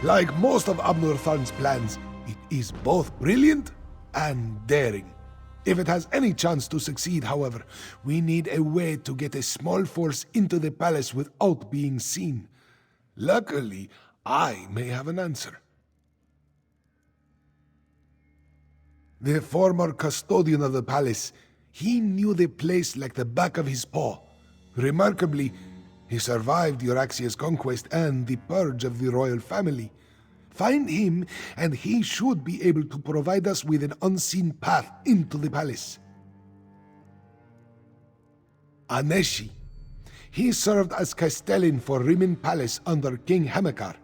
Like most of Abnurtharn's plans, it is both brilliant and daring. If it has any chance to succeed, however, we need a way to get a small force into the palace without being seen. Luckily, I may have an answer. The former custodian of the palace, he knew the place like the back of his paw. Remarkably, he survived Euraxia's conquest and the purge of the royal family. Find him, and he should be able to provide us with an unseen path into the palace. Aneshi. He served as castellan for Rimen Palace under King Hamekar.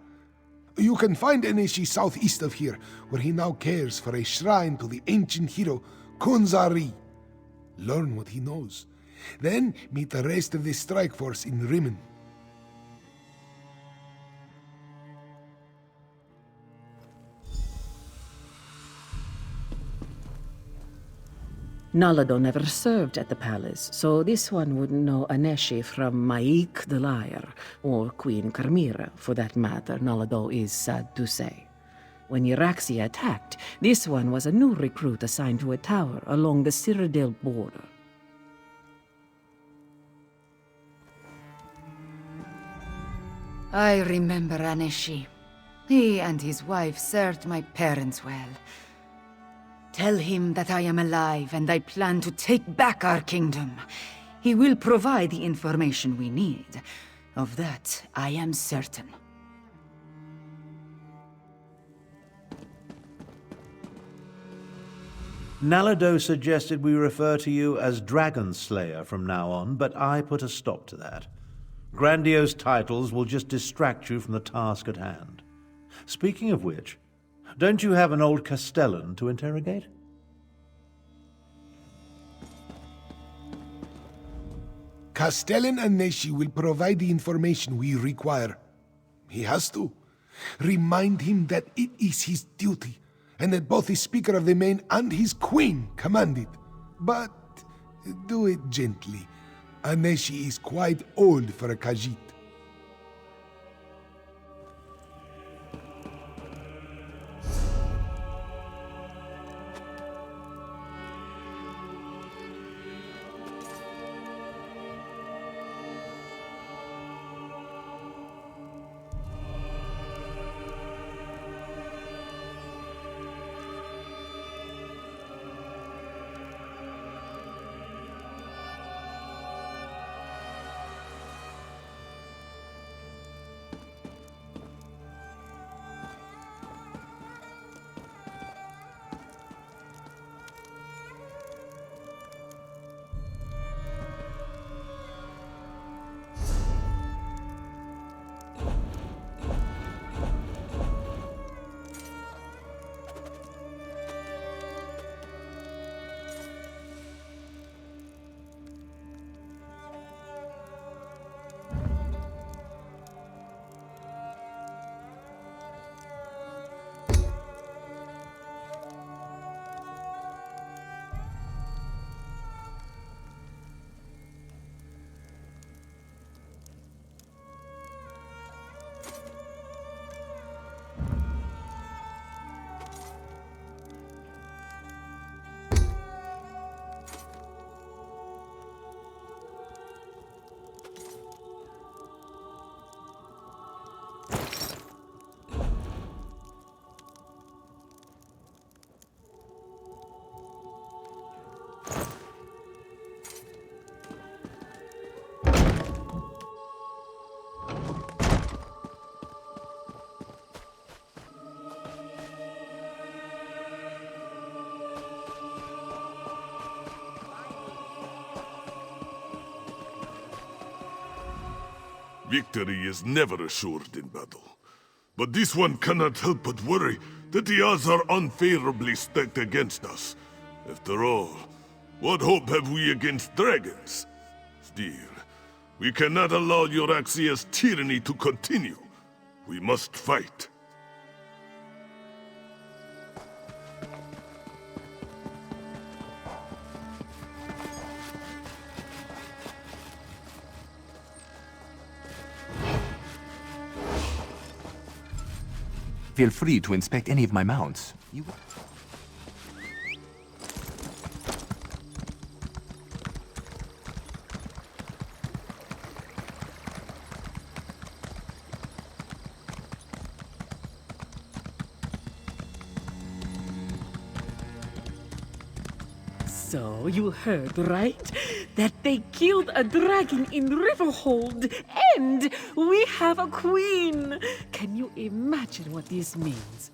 You can find Aneshi southeast of here, where he now cares for a shrine to the ancient hero Kunzari. Learn what he knows. Then meet the rest of the strike force in Rimen. Nalado never served at the palace, so this one wouldn't know Aneshi from Maik the Liar, or Queen Carmira, for that matter, Nalado is sad to say. When Euraxia attacked, this one was a new recruit assigned to a tower along the Cyrodiil border. I remember Aneshi. He and his wife served my parents well. Tell him that I am alive and I plan to take back our kingdom. He will provide the information we need. Of that, I am certain. Nalado suggested we refer to you as Dragon Slayer from now on, but I put a stop to that. Grandiose titles will just distract you from the task at hand. Speaking of which, don't you have an old castellan to interrogate? Castellan Aneshi will provide the information we require. He has to. Remind him that it is his duty, and that both the Speaker of the Main and his Queen command it. But do it gently. Aneshi is quite old for a Khajiit. Victory is never assured in battle. But this one cannot help but worry that the odds are unfavorably stacked against us. After all, what hope have we against dragons? Still, we cannot allow Euraxia's tyranny to continue. We must fight. Feel free to inspect any of my mounts. So, you heard, right? That they killed a dragon in Riverhold, and we have a queen! Can you imagine what this means?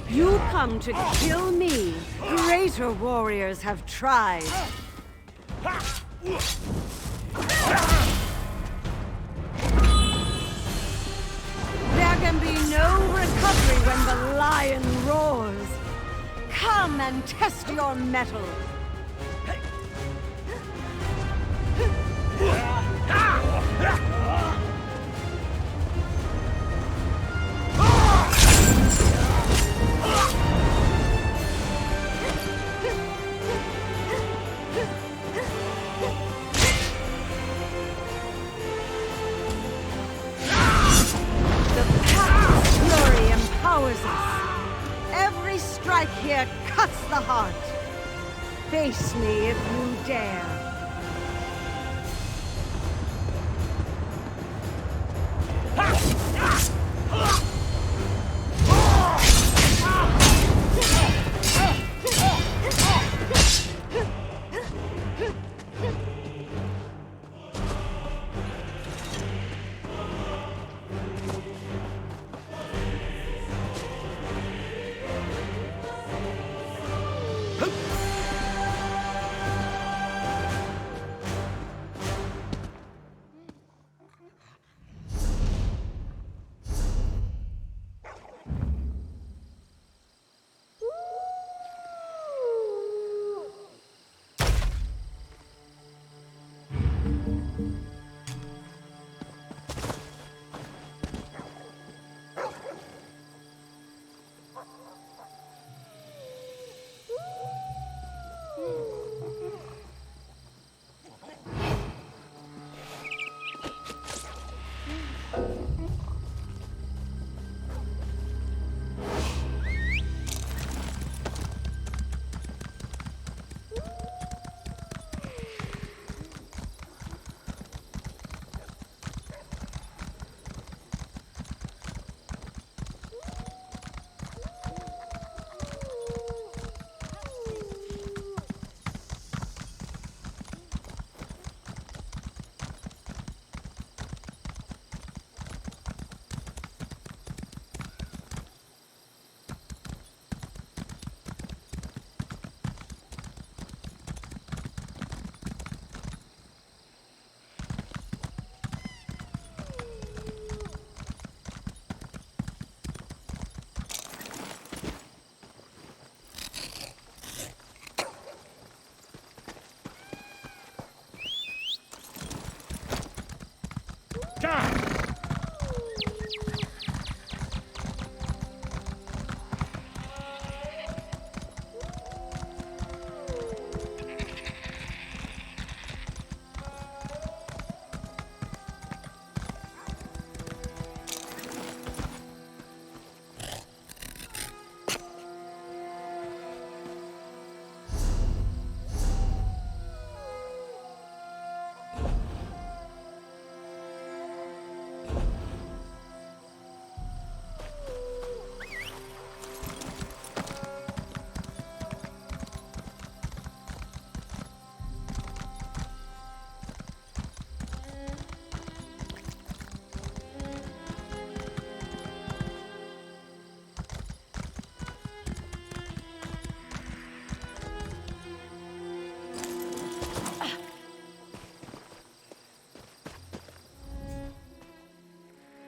You come to kill me. Greater warriors have tried. There can be no recovery when the lion roars. Come and test your mettle. Every strike here cuts the heart. Face me if you dare.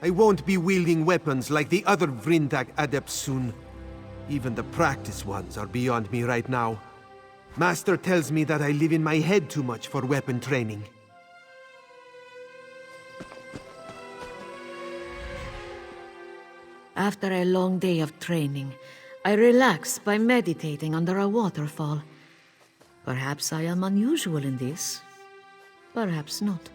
I won't be wielding weapons like the other Vrindak adepts soon. Even the practice ones are beyond me right now. Master tells me that I live in my head too much for weapon training. After a long day of training, I relax by meditating under a waterfall. Perhaps I am unusual in this. Perhaps not.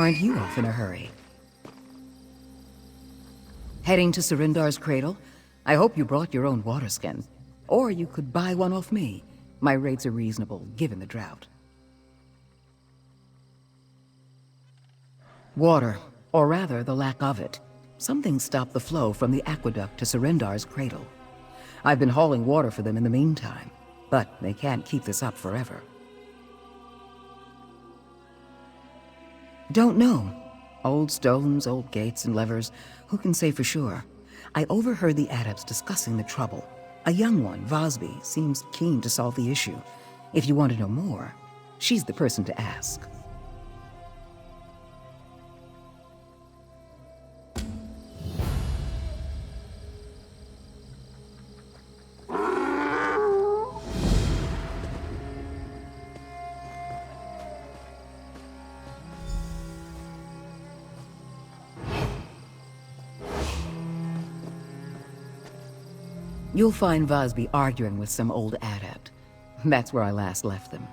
Aren't you off in a hurry? Heading to Surindar's cradle? I hope you brought your own water skin. Or you could buy one off me. My rates are reasonable, given the drought. Water, or rather the lack of it. Something stopped the flow from the aqueduct to Surindar's cradle. I've been hauling water for them in the meantime, but they can't keep this up forever. Don't know. Old stones, old gates and levers, who can say for sure? I overheard the adepts discussing the trouble. A young one, Vosby, seems keen to solve the issue. If you want to know more, she's the person to ask. You'll find Vosby arguing with some old adept. That's where I last left them.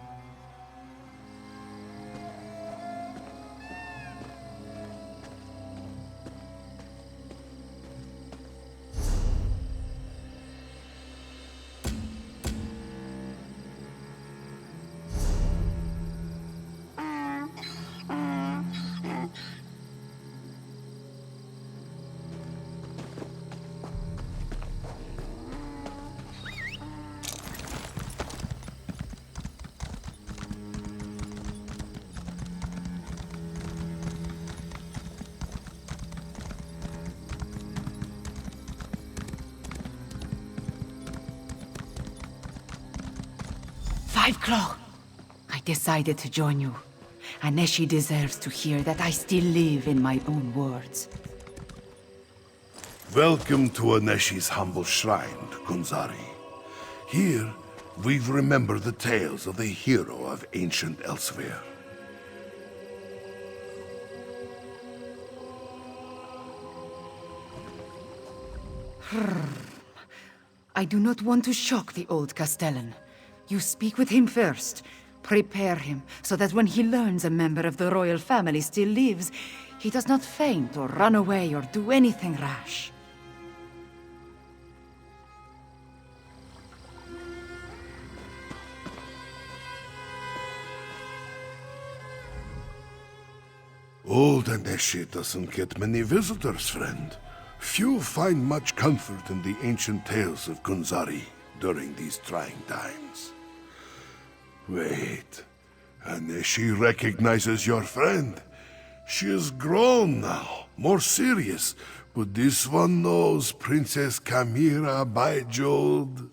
Claw, I decided to join you. Aneshi deserves to hear that I still live in my own words. Welcome to Aneshi's humble shrine, Gunzari. Here, we remember the tales of the hero of ancient Elsewhere. I do not want to shock the old Castellan. You speak with him first. Prepare him, so that when he learns a member of the royal family still lives, he does not faint or run away or do anything rash. Old Aneshi doesn't get many visitors, friend. Few find much comfort in the ancient tales of Gunzari during these trying times. Wait, Aneshi recognizes your friend. She is grown now, more serious, but this one knows Princess Kamira by Jode.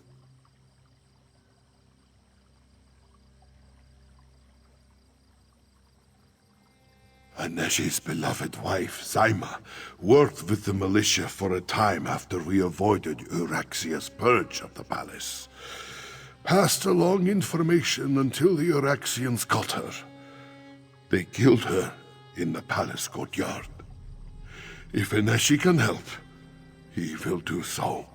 Aneshi's beloved wife, Zaima, worked with the militia for a time after we avoided Euraxia's purge of the palace. Passed along information until the Euraxians caught her. They killed her in the palace courtyard. If Aneshi can help, he will do so.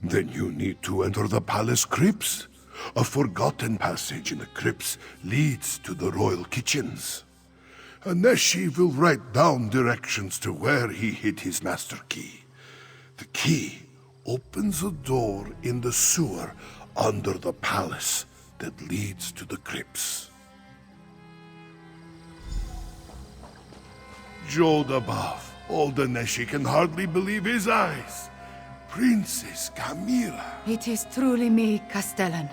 Then you need to enter the palace crypts. A forgotten passage in the crypts leads to the royal kitchens. Aneshi will write down directions to where he hid his master key. The key opens a door in the sewer under the palace that leads to the crypts. Jode above, old Aneshi can hardly believe his eyes. Princess Kamira. It is truly me, Castellan.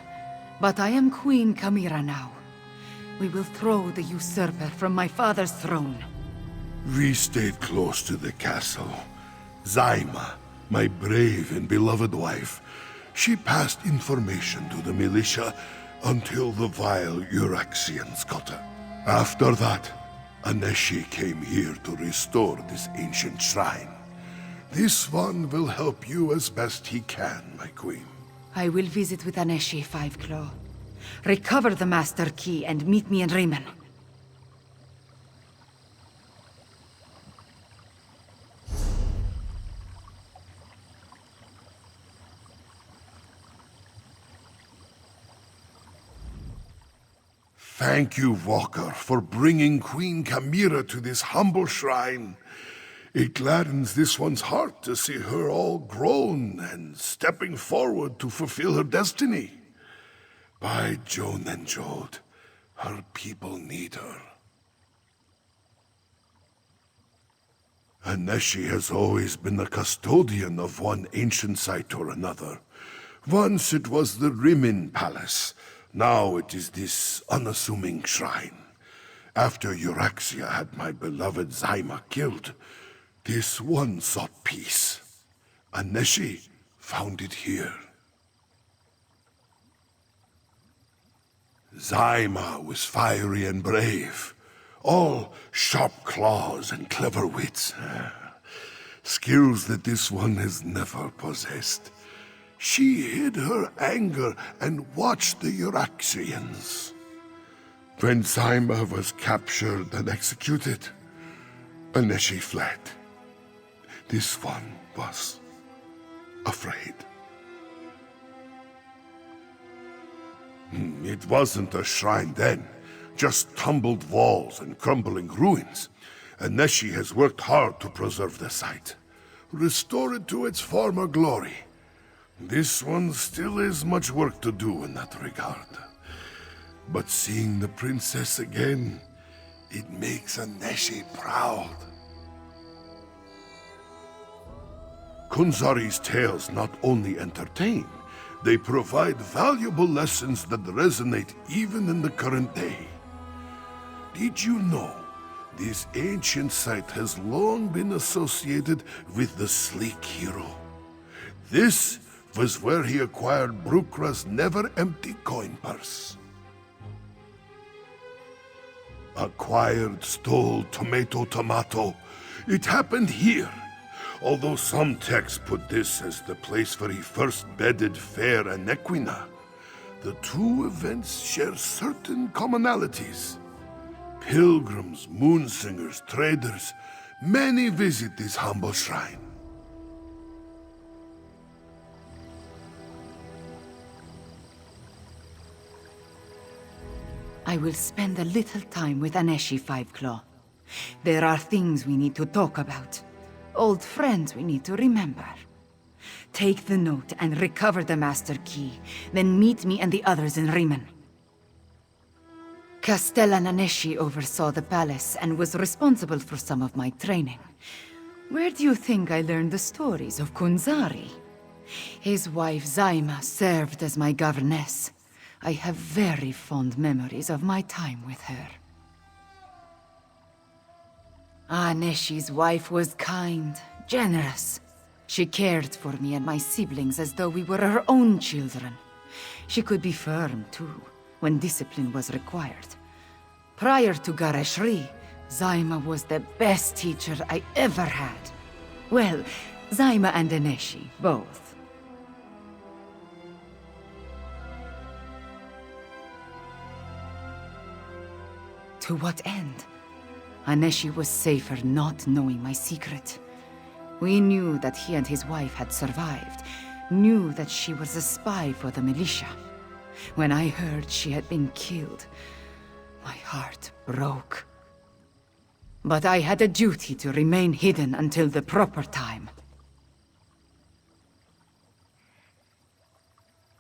But I am Queen Kamira now. We will throw the usurper from my father's throne. We stayed close to the castle. Zaima, my brave and beloved wife, she passed information to the militia until the vile Euraxians got her. After that, Aneshi came here to restore this ancient shrine. This one will help you as best he can, my queen. I will visit with Aneshi, Five Claw. Recover the master key and meet me in Riemann. Thank you, Walker, for bringing Queen Chimera to this humble shrine. It gladdens this one's heart to see her all grown and stepping forward to fulfill her destiny. By Joan and Jode, her people need her. Aneshi has always been the custodian of one ancient site or another. Once it was the Rimin Palace. Now it is this unassuming shrine. After Euraxia had my beloved Zyma killed, this one sought peace. Aneshi found it here. Zyma was fiery and brave, all sharp claws and clever wits. Skills that this one has never possessed. She hid her anger and watched the Euraxians. When Zyma was captured and executed, Aneshi fled. This one was afraid. It wasn't a shrine then, just tumbled walls and crumbling ruins. Aneshi has worked hard to preserve the site, restore it to its former glory. This one still has much work to do in that regard. But seeing the princess again, it makes Aneshi proud. Kunzari's tales not only entertain, they provide valuable lessons that resonate even in the current day. Did you know this ancient site has long been associated with the sleek hero? This was where he acquired Brukra's never-empty coin purse. Acquired, stole, tomato. It happened here. Although some texts put this as the place where he first bedded Fair and Equina, the two events share certain commonalities. Pilgrims, moonsingers, traders, many visit this humble shrine. I will spend a little time with Aneshi Fiveclaw. There are things we need to talk about. Old friends we need to remember. Take the note and recover the Master Key, then meet me and the others in Riemann. Castellan Aneshi oversaw the palace and was responsible for some of my training. Where do you think I learned the stories of Kunzari? His wife Zyma served as my governess. I have very fond memories of my time with her. Aneshi's wife was kind, generous. She cared for me and my siblings as though we were her own children. She could be firm, too, when discipline was required. Prior to Gareshri, Zyma was the best teacher I ever had. Well, Zyma and Aneshi, both. To what end? Aneshi was safer not knowing my secret. We knew that he and his wife had survived, knew that she was a spy for the militia. When I heard she had been killed, my heart broke. But I had a duty to remain hidden until the proper time.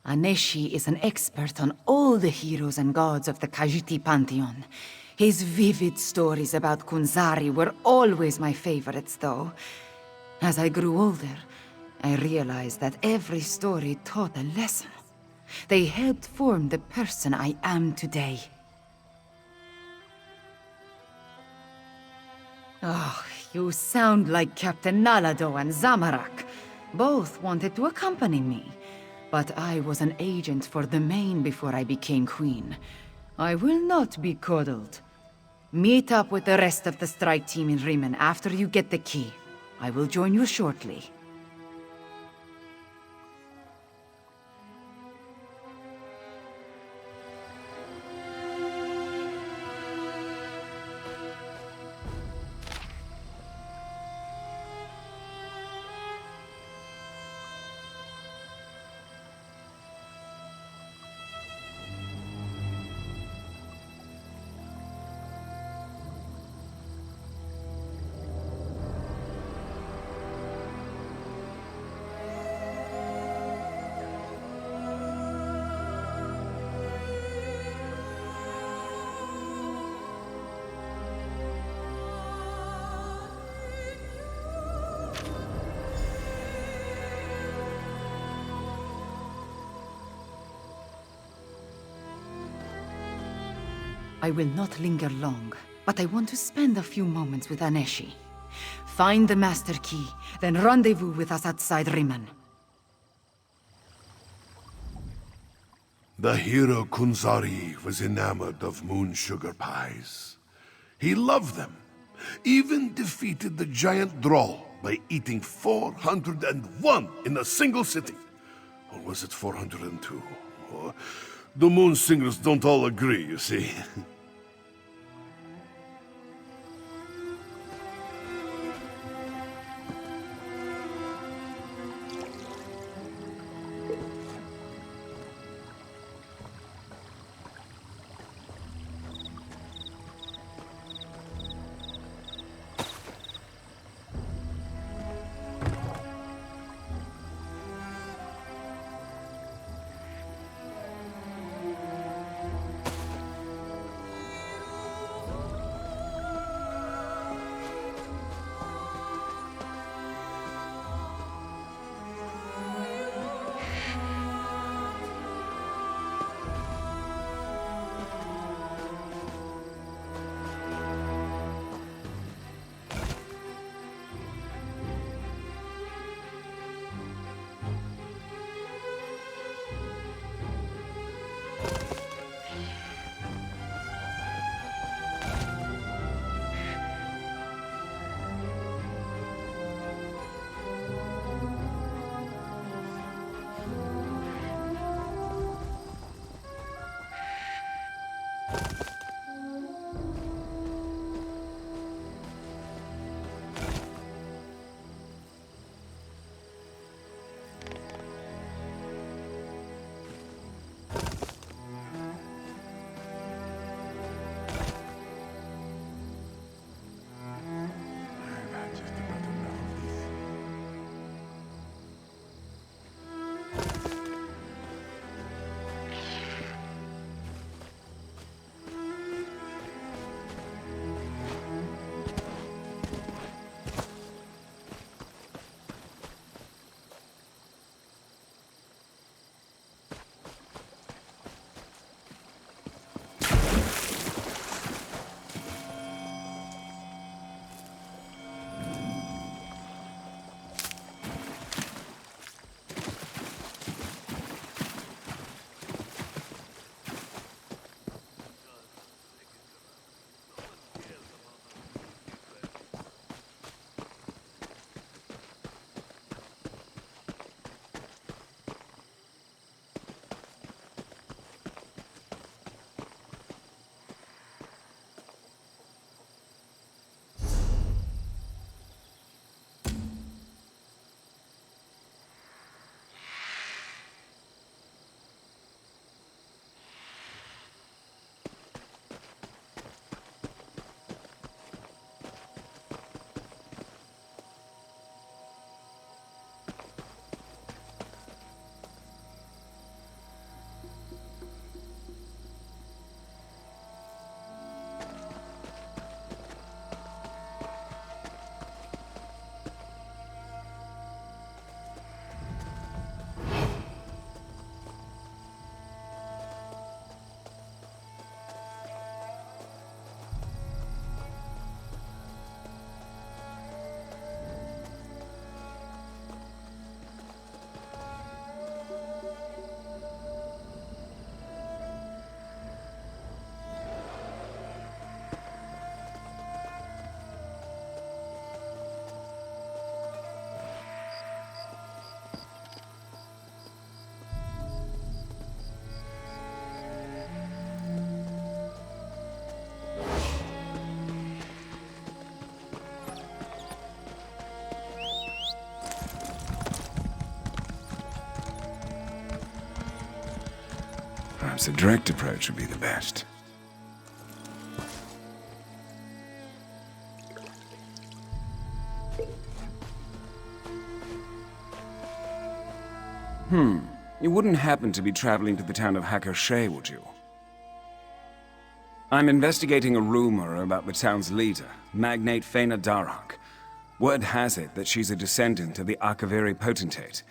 Aneshi is an expert on all the heroes and gods of the Khajiit pantheon. His vivid stories about Kunzari were always my favorites, though. As I grew older, I realized that every story taught a lesson. They helped form the person I am today. Oh, you sound like Captain Nalado and Zamarak. Both wanted to accompany me, but I was an agent for the Main before I became queen. I will not be coddled. Meet up with the rest of the strike team in Riemann after you get the key. I will join you shortly. I will not linger long, but I want to spend a few moments with Aneshi. Find the Master Key, then rendezvous with us outside Riman. The hero Kunzari was enamored of moon sugar pies. He loved them, even defeated the giant Droll by eating 401 in a single sitting. Or was it 402? Oh, the moon singers don't all agree, you see. Perhaps a direct approach would be the best. You wouldn't happen to be traveling to the town of Hakershay, would you? I'm investigating a rumor about the town's leader, Magnate Fena Darhak. Word has it that she's a descendant of the Akaviri potentate.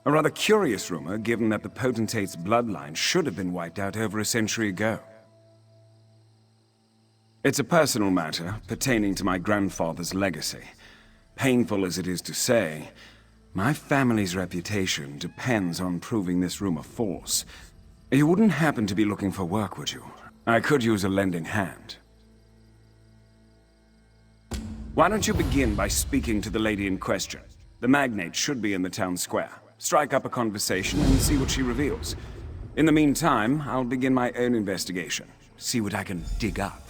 A rather curious rumor, given that the potentate's bloodline should have been wiped out over a century ago. It's a personal matter pertaining to my grandfather's legacy. Painful as it is to say, my family's reputation depends on proving this rumor false. You wouldn't happen to be looking for work, would you? I could use a lending hand. Why don't you begin by speaking to the lady in question? The magnate should be in the town square. Strike up a conversation and see what she reveals. In the meantime, I'll begin my own investigation. See what I can dig up.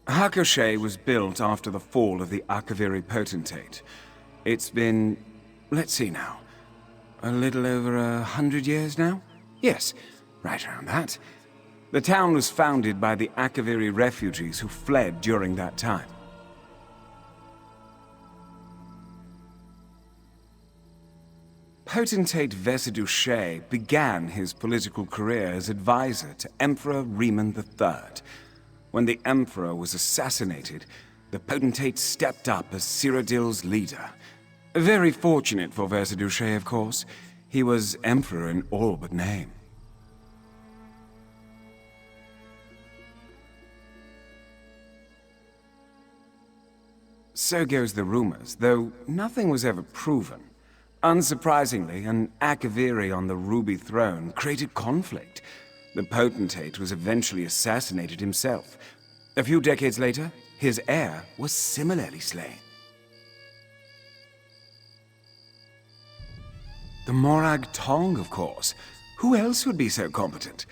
Hakushe was built after the fall of the Akaviri Potentate. It's been, let's see now, a little over 100 years now? Yes, right around that. The town was founded by the Akaviri refugees who fled during that time. Potentate Vesidushe began his political career as advisor to Emperor Riemann III. When the Emperor was assassinated, the Potentate stepped up as Cyrodiil's leader. Very fortunate for Vesidushe, of course. He was Emperor in all but name. So goes the rumors, though nothing was ever proven. Unsurprisingly, an Akaviri on the Ruby Throne created conflict. The Potentate was eventually assassinated himself. A few decades later, his heir was similarly slain. The Morag Tong, of course. Who else would be so competent?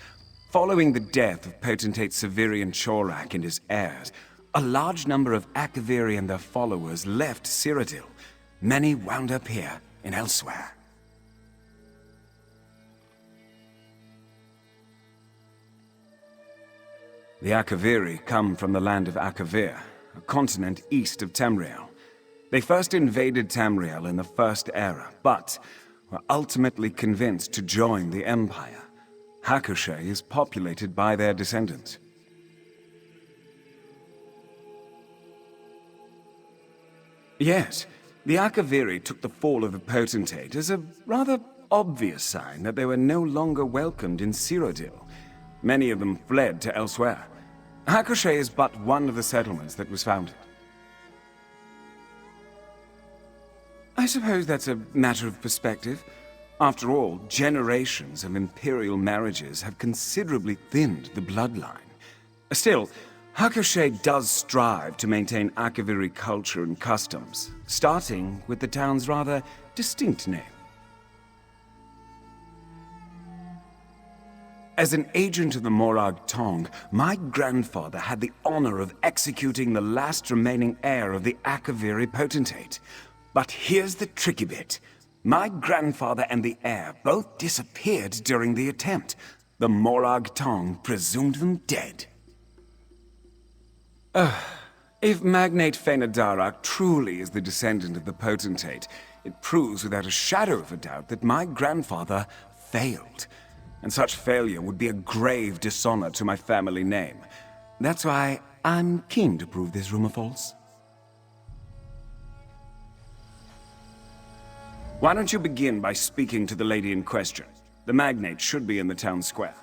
Following the death of Potentate Severian Chorak and his heirs, a large number of Akaviri and their followers left Cyrodiil. Many wound up here and elsewhere. The Akaviri come from the land of Akavir, a continent east of Tamriel. They first invaded Tamriel in the First Era, but were ultimately convinced to join the Empire. Hakushe is populated by their descendants. Yes, the Akaviri took the fall of the Potentate as a rather obvious sign that they were no longer welcomed in Cyrodiil. Many of them fled to elsewhere. Hakushe is but one of the settlements that was founded. I suppose that's a matter of perspective. After all, generations of imperial marriages have considerably thinned the bloodline. Still, Hakushe does strive to maintain Akaviri culture and customs, starting with the town's rather distinct name. As an agent of the Morag Tong, my grandfather had the honor of executing the last remaining heir of the Akaviri Potentate. But here's the tricky bit. My grandfather and the heir both disappeared during the attempt. The Morag Tong presumed them dead. If Magnate Fenadarak truly is the descendant of the Potentate, it proves without a shadow of a doubt that my grandfather failed. And such failure would be a grave dishonor to my family name. That's why I'm keen to prove this rumor false. Why don't you begin by speaking to the lady in question? The magnate should be in the town square.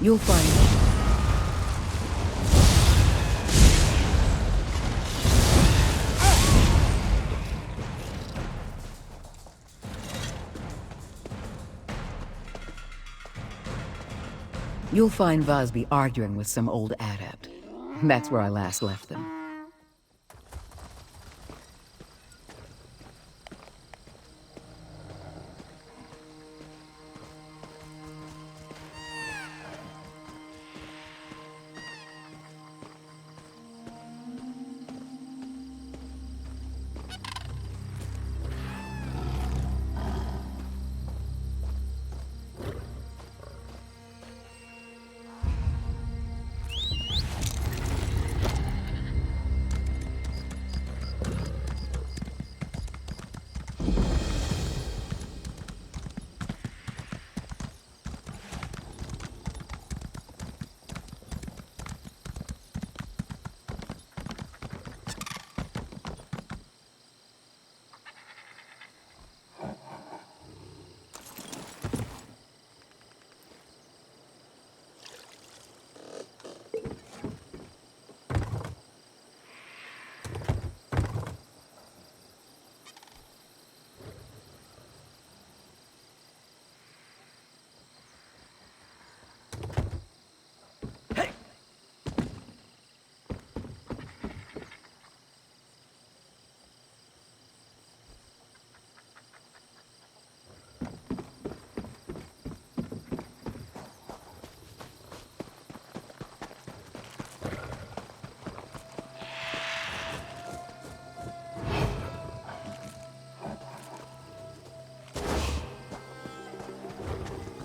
You'll find You'll find Vosby arguing with some old adept. That's where I last left them.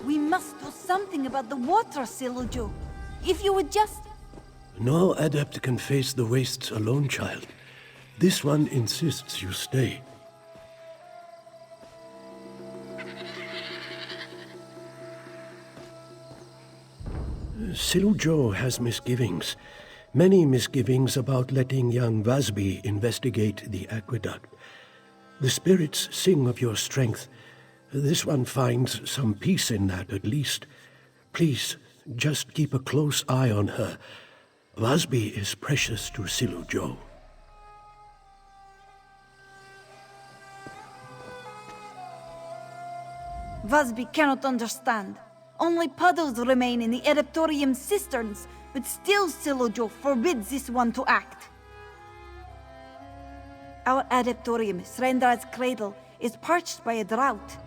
We must do something about the water, Silujo. If you would just... No adept can face the wastes alone, child. This one insists you stay. Silujo has misgivings. Many misgivings about letting young Vosby investigate the aqueduct. The spirits sing of your strength. This one finds some peace in that, at least. Please, just keep a close eye on her. Vosby is precious to Silujo. Vosby cannot understand. Only puddles remain in the Adeptorium cisterns, but still Silujo forbids this one to act. Our Adeptorium, Srendar's cradle, is parched by a drought.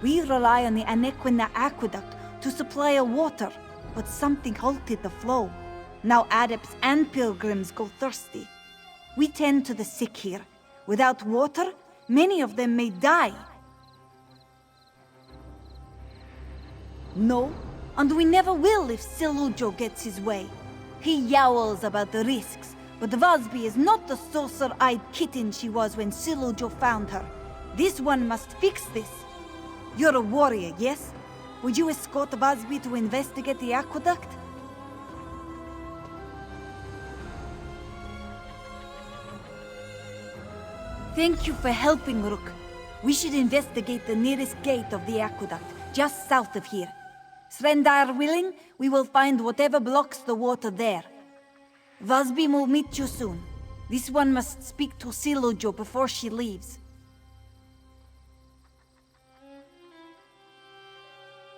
We rely on the Anequina aqueduct to supply our water, but something halted the flow. Now adepts and pilgrims go thirsty. We tend to the sick here. Without water, many of them may die. No, and we never will if Silujo gets his way. He yowls about the risks, but Vosby is not the saucer-eyed kitten she was when Silujo found her. This one must fix this. You're a warrior, yes? Would you escort Vosby to investigate the aqueduct? Thank you for helping, Rook. We should investigate the nearest gate of the aqueduct, just south of here. Srendar willing, we will find whatever blocks the water there. Vosby will meet you soon. This one must speak to Silujo before she leaves.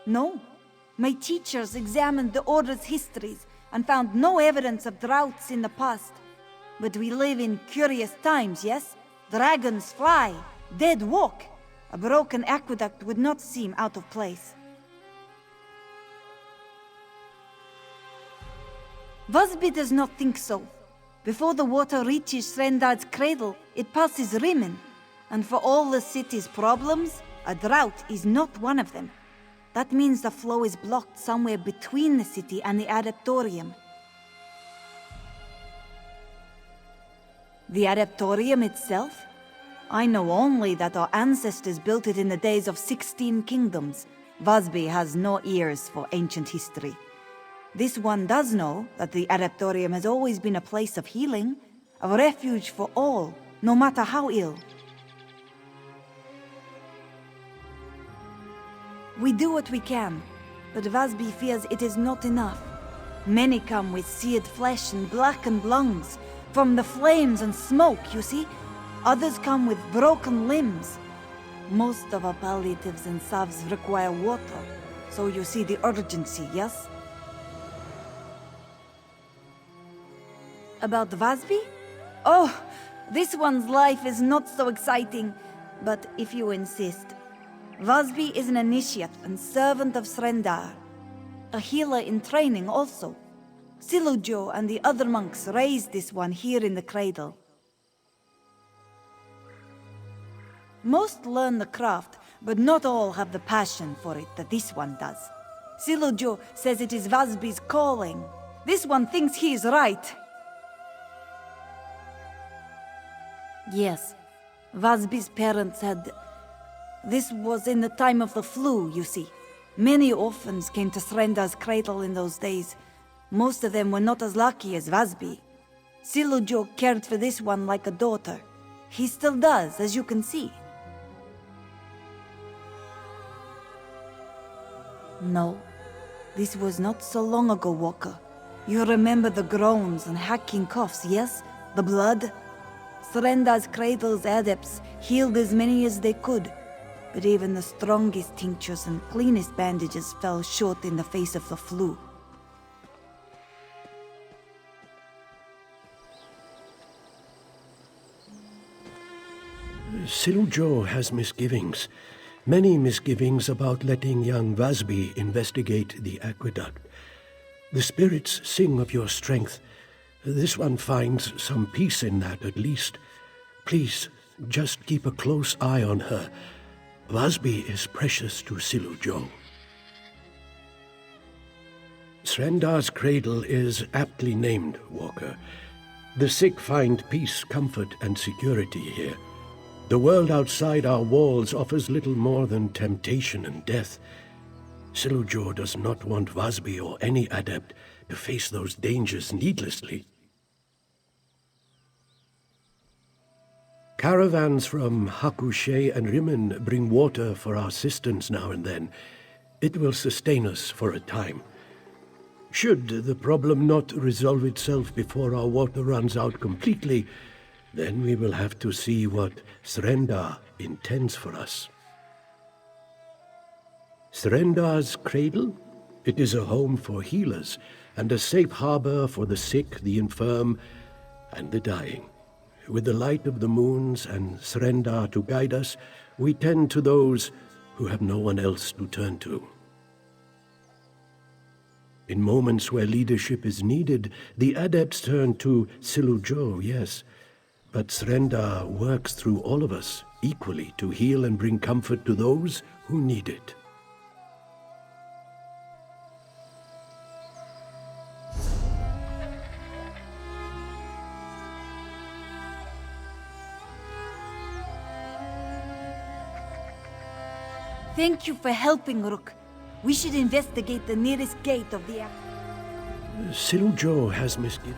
No. My teachers examined the Order's histories and found no evidence of droughts in the past. But we live in curious times, yes? Dragons fly, dead walk. A broken aqueduct would not seem out of place. Vosby does not think so. Before the water reaches Srendar's cradle, it passes Rimen. And for all the city's problems, a drought is not one of them. That means the flow is blocked somewhere between the city and the Adeptorium. The Adeptorium itself? I know only that our ancestors built it in the days of 16 kingdoms, Vasby has no ears for ancient history. This one does know that the Adaptorium has always been a place of healing, a refuge for all, no matter how ill. We do what we can, but Vasby fears it is not enough. Many come with seared flesh and blackened lungs, from the flames and smoke, you see. Others come with broken limbs. Most of our palliatives and salves require water, so you see the urgency, yes? About Vasby? Oh, this one's life is not so exciting, but if you insist. Vasby is an initiate and servant of Srendar, a healer in training also. Silujo and the other monks raised this one here in the cradle. Most learn the craft, but not all have the passion for it that this one does. Silujo says it is Vasby's calling. This one thinks he is right. Yes, Vasby's parents had... This was in the time of the flu, you see. Many orphans came to Srendar's cradle in those days. Most of them were not as lucky as Vasby. Silujo cared for this one like a daughter. He still does, as you can see. No, this was not so long ago, Walker. You remember the groans and hacking coughs, yes? The blood? Srendar's cradle's adepts healed as many as they could, but even the strongest tinctures and cleanest bandages fell short in the face of the flu. Silujo has misgivings. Many misgivings about letting young Vasby investigate the aqueduct. The spirits sing of your strength. This one finds some peace in that, at least. Please, just keep a close eye on her. Vasby is precious to Silujo. Srendar's cradle is aptly named, Walker. The sick find peace, comfort, and security here. The world outside our walls offers little more than temptation and death. Silujo does not want Vasby or any adept to face those dangers needlessly. Caravans from Hakushe and Rimen bring water for our assistance now and then. It will sustain us for a time. Should the problem not resolve itself before our water runs out completely, then we will have to see what Srendar intends for us. Srendar's cradle? It is a home for healers and a safe harbor for the sick, the infirm, and the dying. With the light of the moons and Srendar to guide us, we tend to those who have no one else to turn to. In moments where leadership is needed, the adepts turn to Silujo, yes, but Srendar works through all of us equally to heal and bring comfort to those who need it. Thank you for helping, Rook. We should investigate the nearest gate of the... Silujo has misgivings.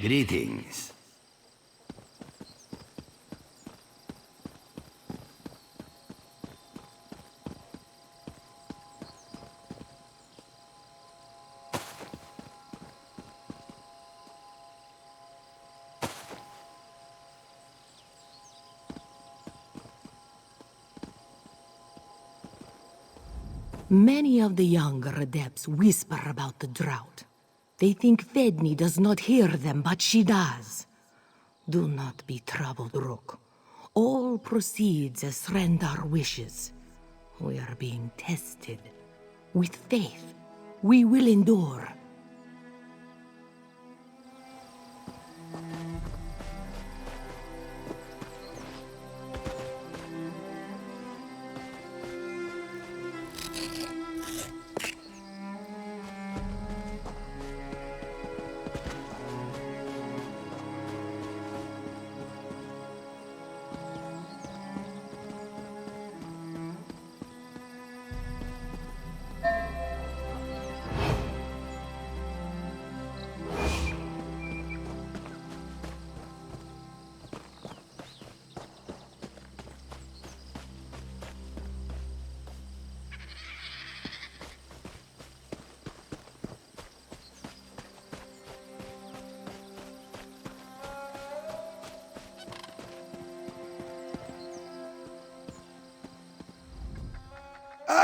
Greetings. Many of the younger adepts whisper about the drought. They think Fedni does not hear them, but she does. Do not be troubled, Rook. All proceeds as Srendar wishes. We are being tested. With faith, we will endure.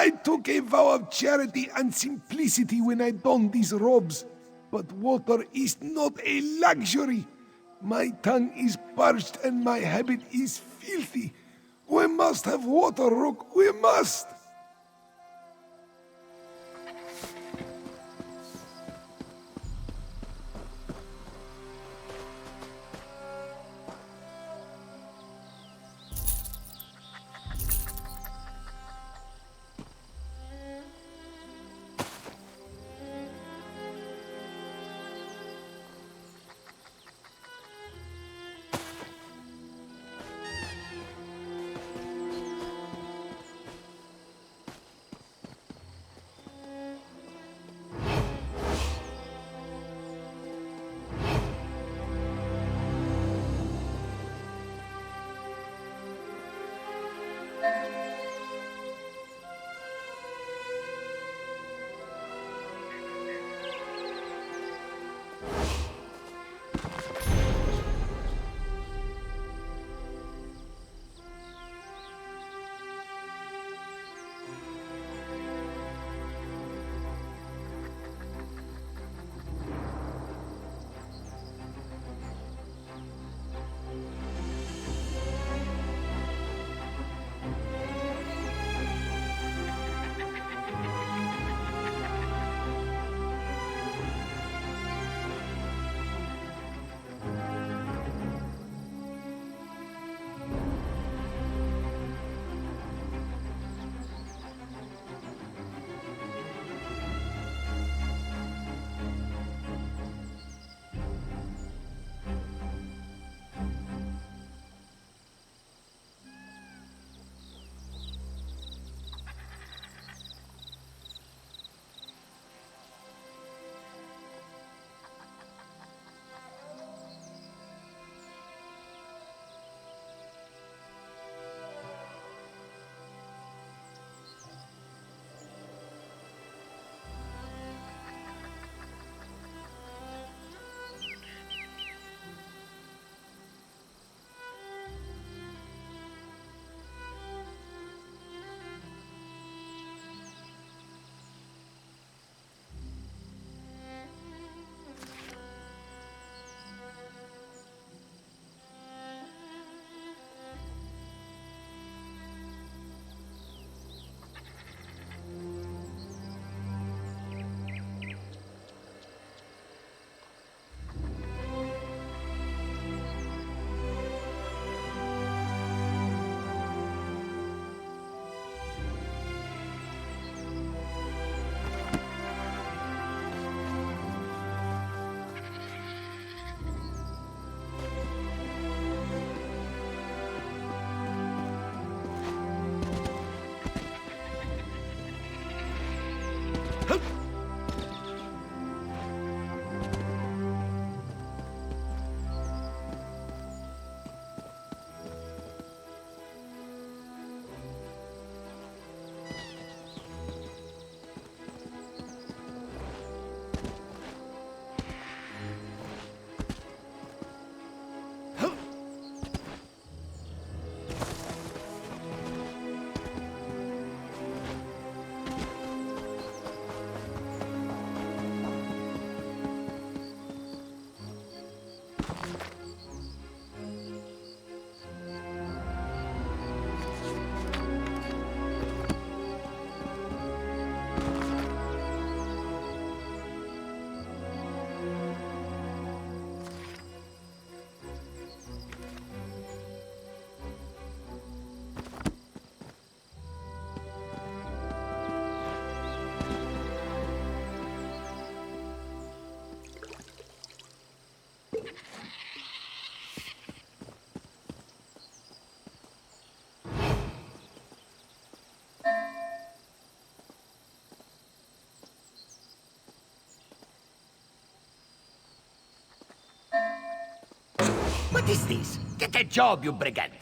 I took a vow of charity and simplicity when I donned these robes, but water is not a luxury. My tongue is parched and my habit is filthy. We must have water, Rook, we must! What is this? Get a job, you brigand!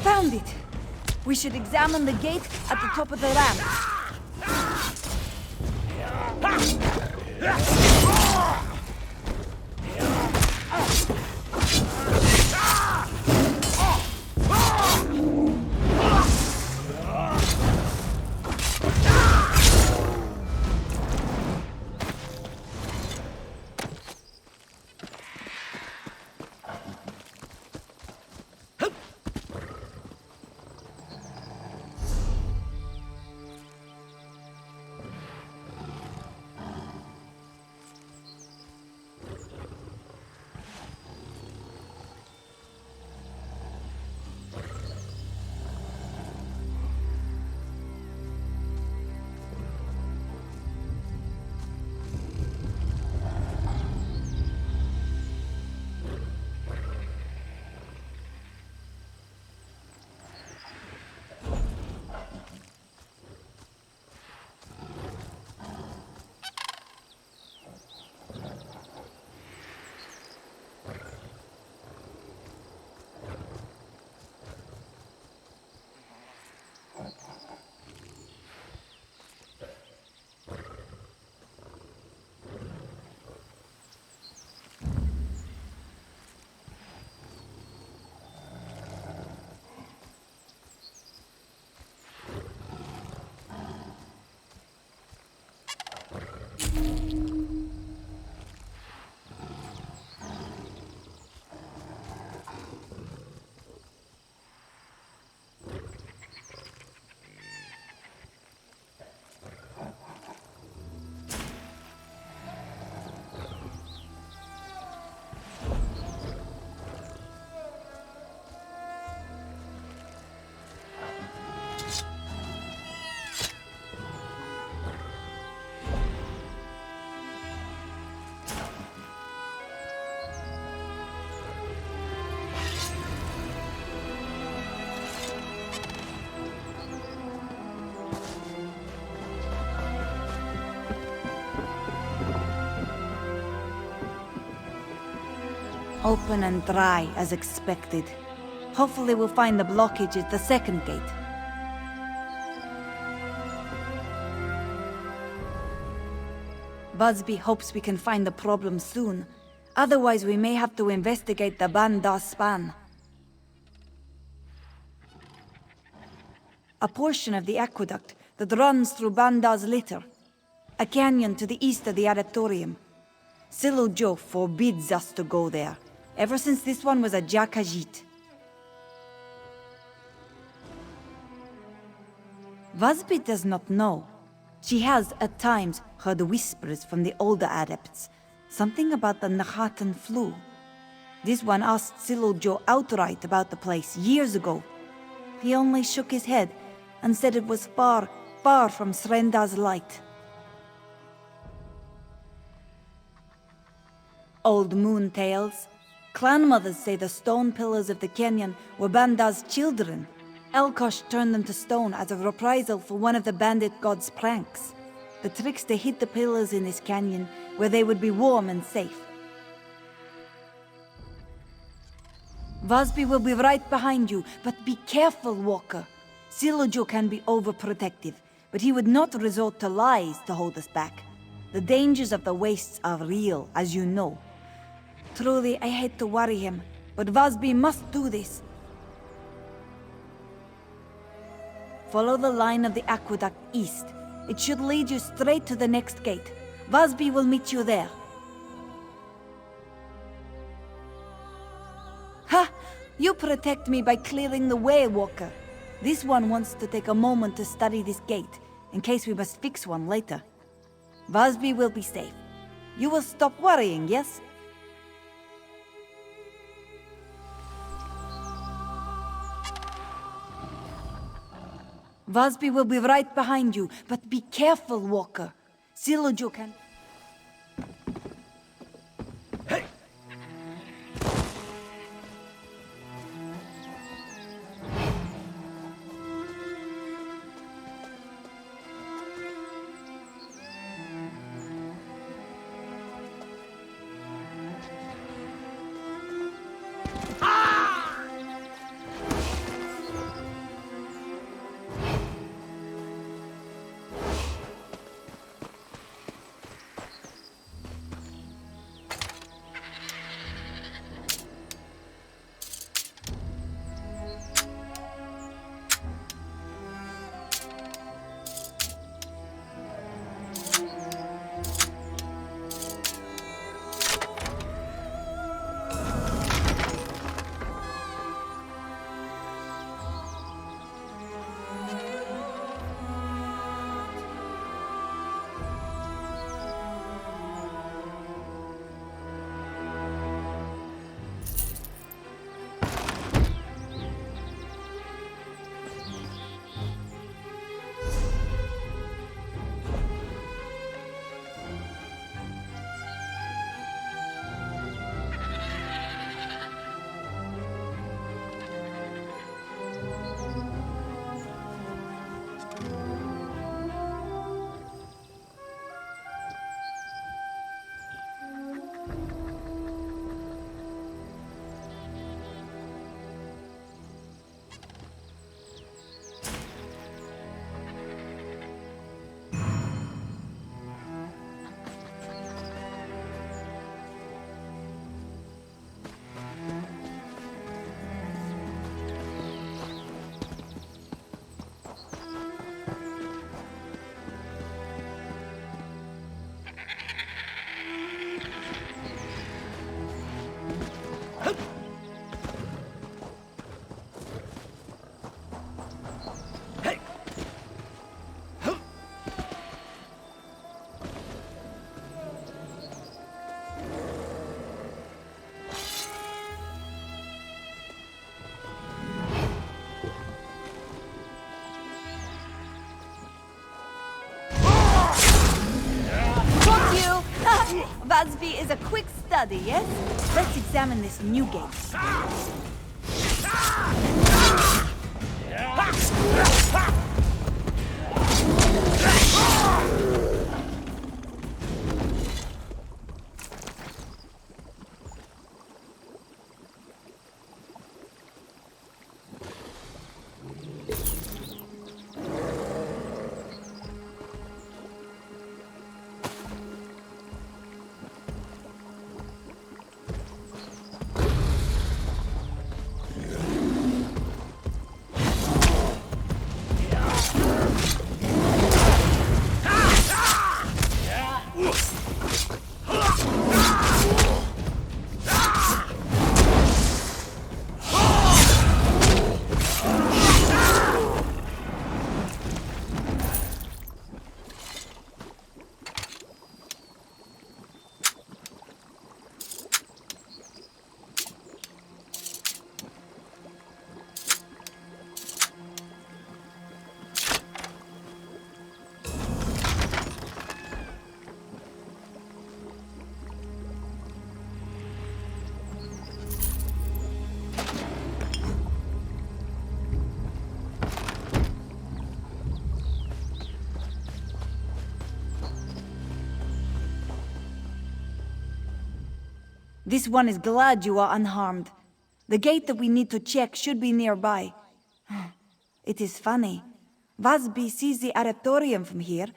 Found it! We should examine the gate at the top of the ramp. Open and dry, as expected. Hopefully we'll find the blockage at the second gate. Busby hopes we can find the problem soon. Otherwise we may have to investigate the Bandar span. A portion of the aqueduct that runs through Bandar's litter. A canyon to the east of the Adaptorium. Silo Joe forbids us to go there, ever since this one was a Jakajit. Busby does not know. She has, at times, heard whispers from the older adepts. Something about the Nahatan flu. This one asked Silo Joe outright about the place years ago. He only shook his head and said it was far, far from Srenda's light. Old moon tales. Clan mothers say the stone pillars of the canyon were Bandar's children. Elkosh turned them to stone as a reprisal for one of the bandit god's pranks. The trickster hid the pillars in this canyon where they would be warm and safe. Busby will be right behind you, but be careful, Walker. Silojo can be overprotective, but he would not resort to lies to hold us back. The dangers of the wastes are real, as you know. Truly, I hate to worry him, but Busby must do this. Follow the line of the aqueduct east. It should lead you straight to the next gate. Busby will meet you there. Ha! You protect me by clearing the way, Walker. This one wants to take a moment to study this gate, in case we must fix one later. Busby will be safe. You will stop worrying, yes? Busby will be right behind you, but be careful, Walker. Silojo can... Hey! Vasby is a quick study, yes? Let's examine this new gate. This one is glad you are unharmed. The gate that we need to check should be nearby. It is funny. Vasby sees the Adaptorium from here,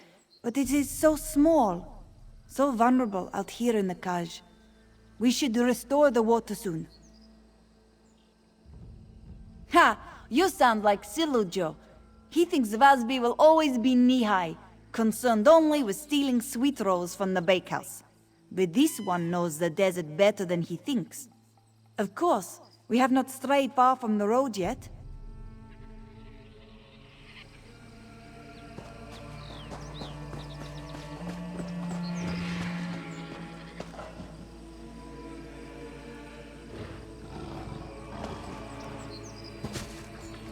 but it is so small, so vulnerable out here in the Kaj. We should restore the water soon. Ha! You sound like Silujo. He thinks Vasby will always be knee-high, concerned only with stealing sweet rolls from the bakehouse. But this one knows the desert better than he thinks. Of course, we have not strayed far from the road yet.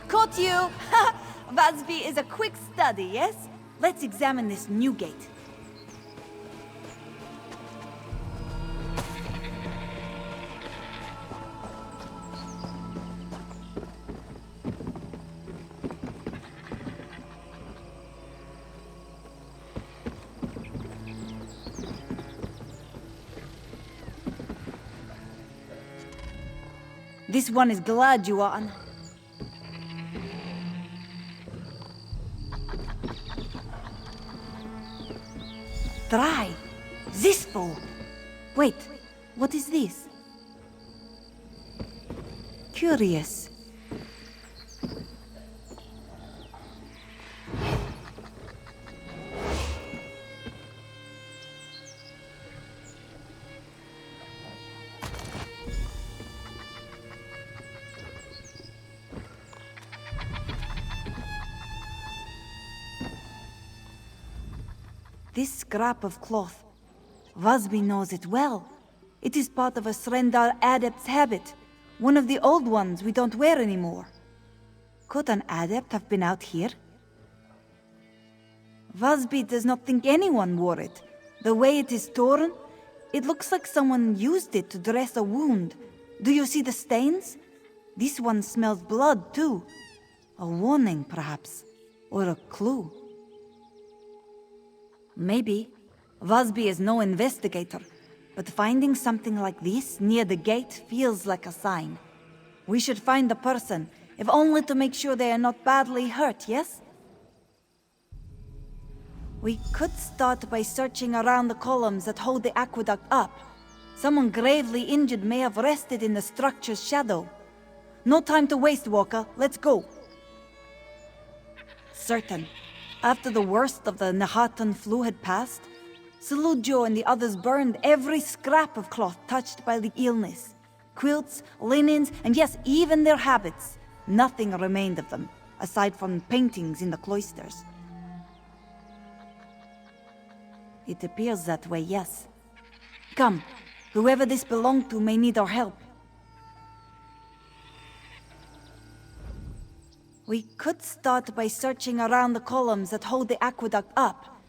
Caught you! Vasby is a quick study, yes? Let's examine this new gate. This one is glad you are on. Try. Zispo. Wait, what is this? Curious. This scrap of cloth, Vasby knows it well. It is part of a Srendar adept's habit, one of the old ones we don't wear anymore. Could an adept have been out here? Vasby does not think anyone wore it. The way it is torn, it looks like someone used it to dress a wound. Do you see the stains? This one smells blood too. A warning, perhaps, or a clue. Maybe. Vasby is no investigator, but finding something like this near the gate feels like a sign. We should find the person, if only to make sure they are not badly hurt, yes? We could start by searching around the columns that hold the aqueduct up. Someone gravely injured may have rested in the structure's shadow. No time to waste, Walker. Let's go. Certain. After the worst of the Nahatan flu had passed, Silujo and the others burned every scrap of cloth touched by the illness. Quilts, linens, and yes, even their habits. Nothing remained of them, aside from paintings in the cloisters. It appears that way, yes. Come, whoever this belonged to may need our help. We could start by searching around the columns that hold the aqueduct up.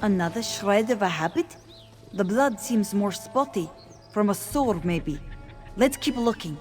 Another shred of a habit? The blood seems more spotty. From a sore, maybe. Let's keep looking.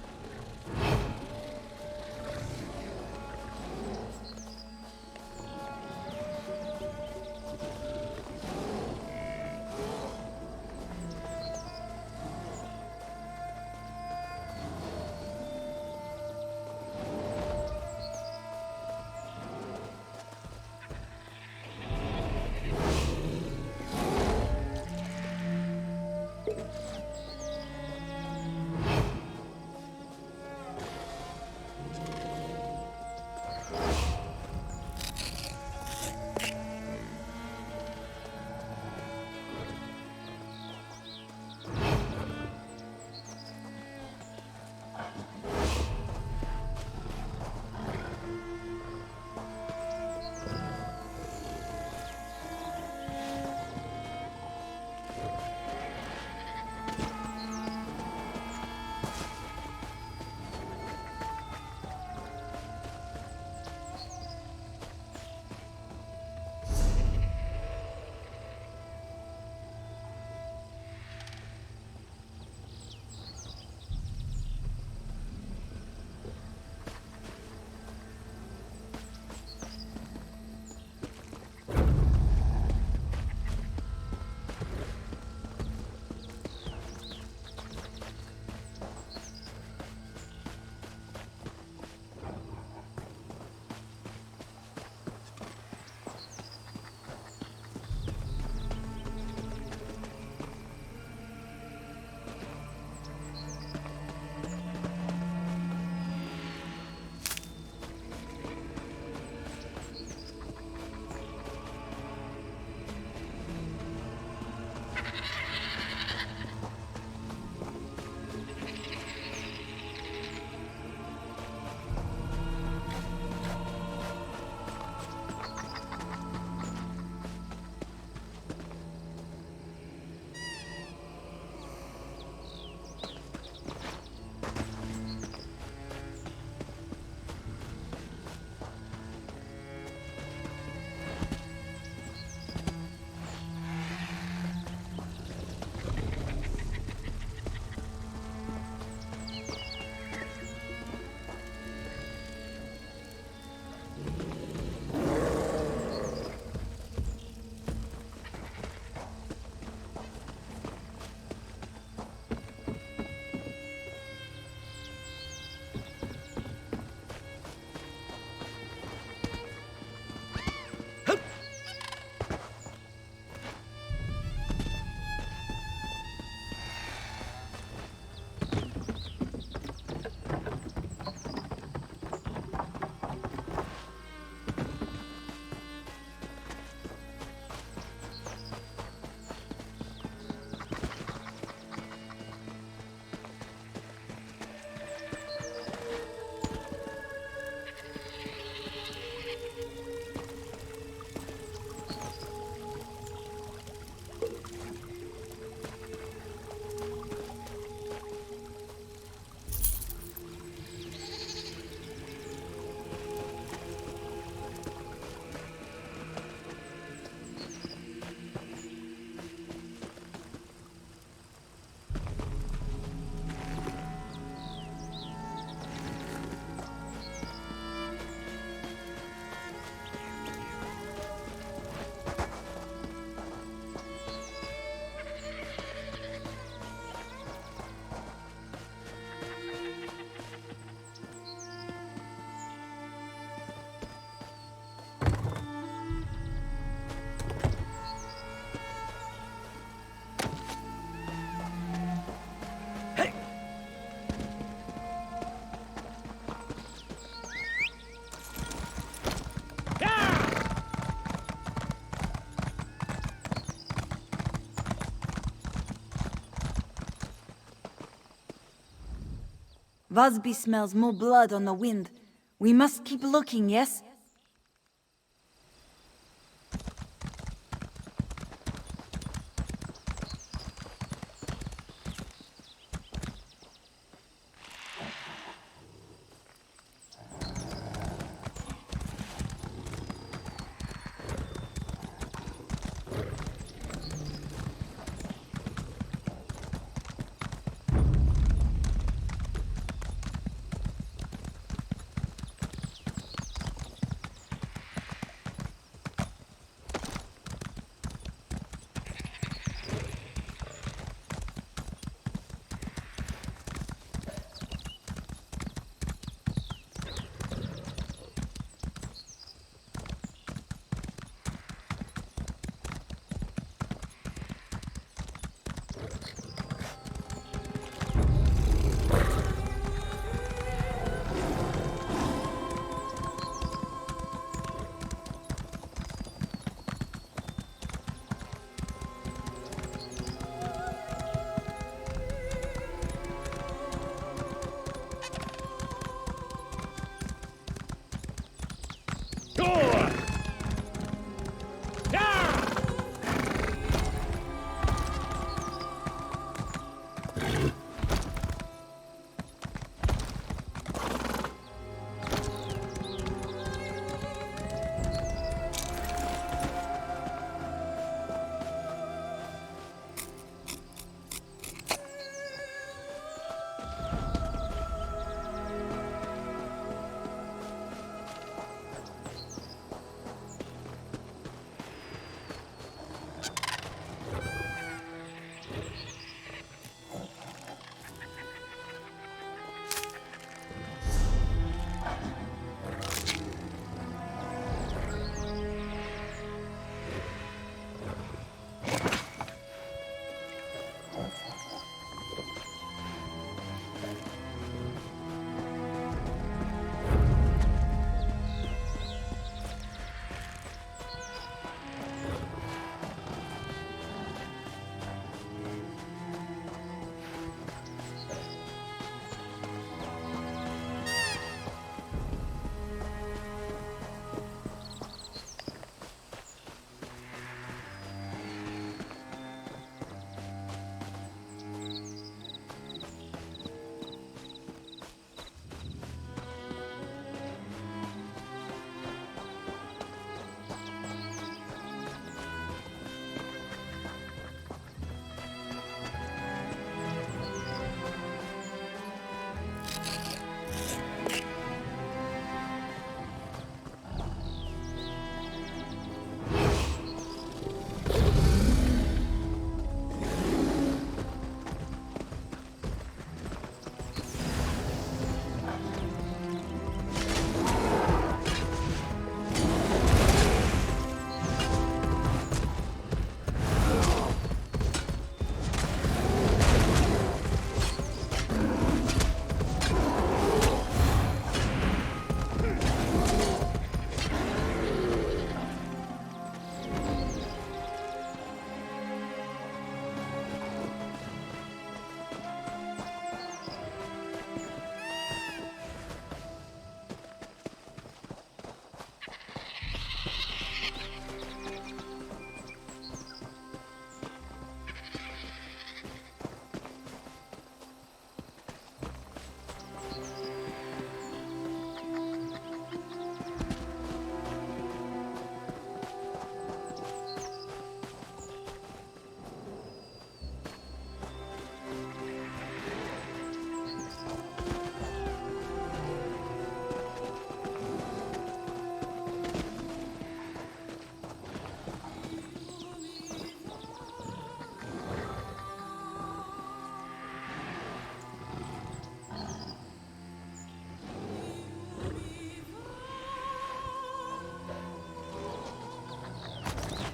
Vasby smells more blood on the wind. We must keep looking, yes?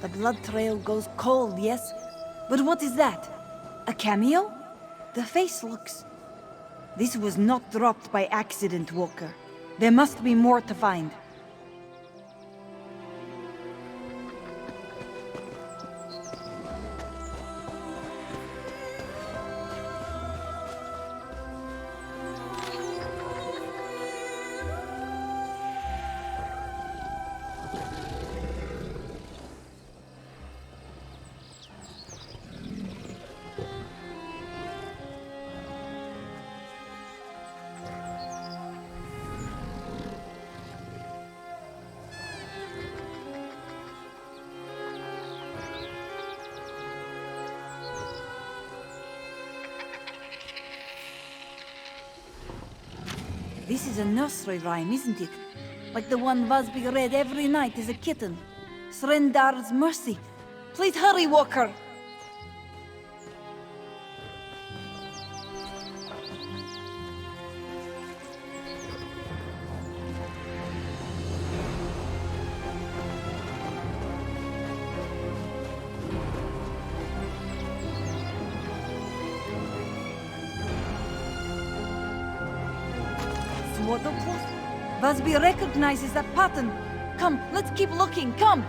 The blood trail goes cold, yes? But what is that? A cameo? The face looks... This was not dropped by accident, Walker. There must be more to find. This is a nursery rhyme, isn't it? Like the one Vasby read every night as a kitten. Srendar's mercy. Please hurry, Walker! Watercloth? Vasby recognizes that pattern. Come, let's keep looking, come!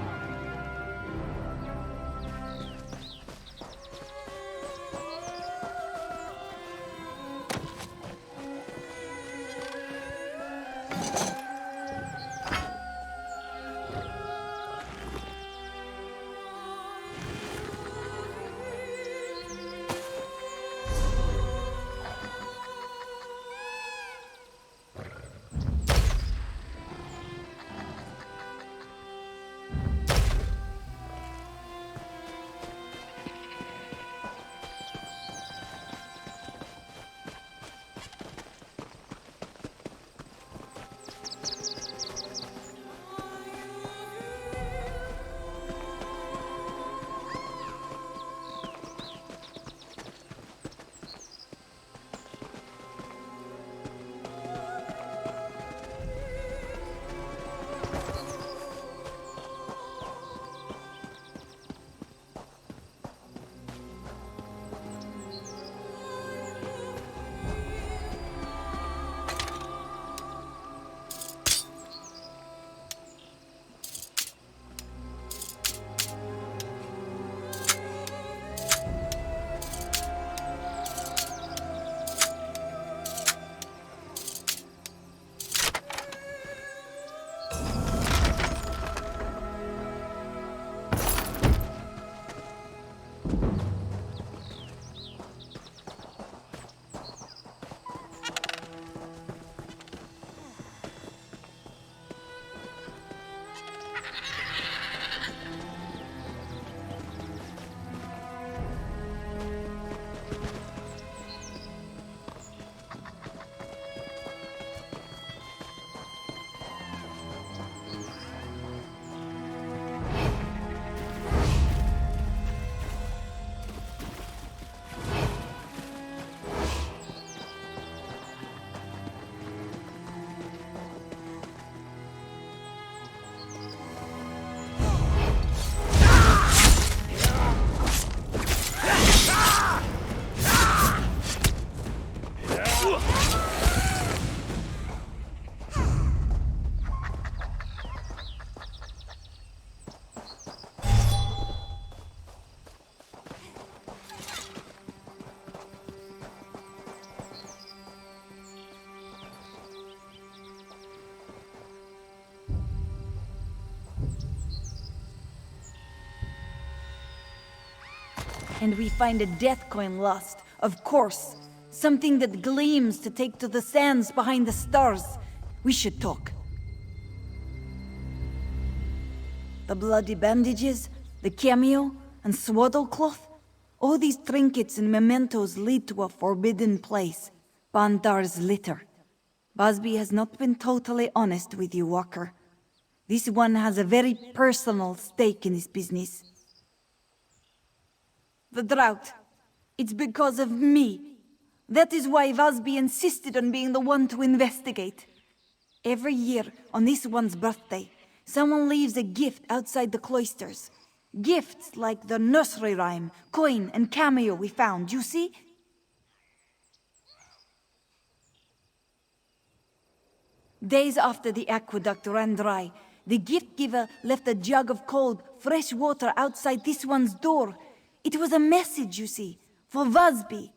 And we find a death coin lost, of course. Something that gleams to take to the sands behind the stars. We should talk. The bloody bandages, the cameo, and swaddle cloth. All these trinkets and mementos lead to a forbidden place. Bandar's litter. Busby has not been totally honest with you, Walker. This one has a very personal stake in this business. The drought. It's because of me. That is why Vasby insisted on being the one to investigate. Every year, on this one's birthday, someone leaves a gift outside the cloisters. Gifts like the nursery rhyme, coin, and cameo we found, you see? Days after the aqueduct ran dry, the gift giver left a jug of cold, fresh water outside this one's door. It was a message, you see, for Vasby.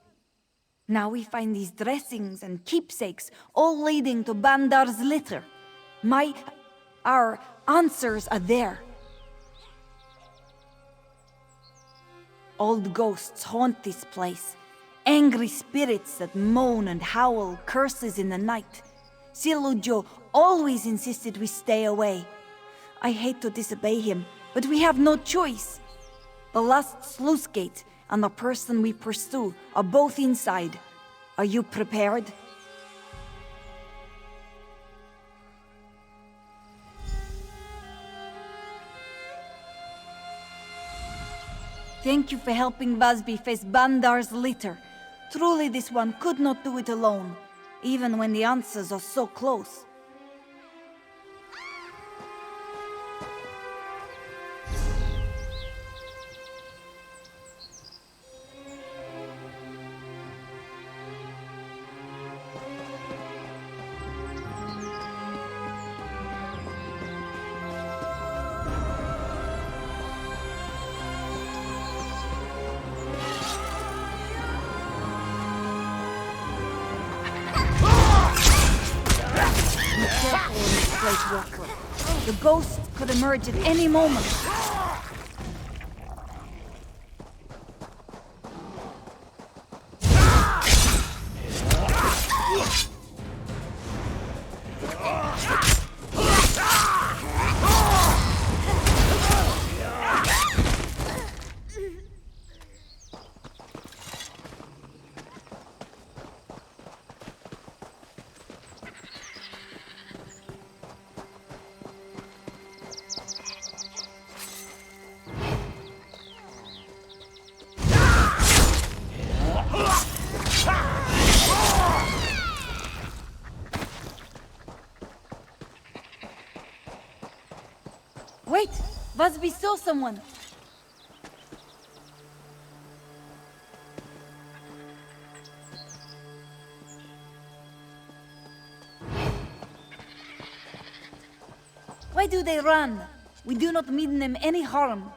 Now we find these dressings and keepsakes, all leading to Bandar's litter. Our answers are there. Old ghosts haunt this place. Angry spirits that moan and howl curses in the night. Silujo always insisted we stay away. I hate to disobey him, but we have no choice. The last sluice gate and the person we pursue are both inside. Are you prepared? Thank you for helping Vasby face Bandar's litter. Truly this one could not do it alone, even when the answers are so close. The ghost could emerge at any moment. Wait! Vasby saw someone! Why do they run? We do not mean them any harm.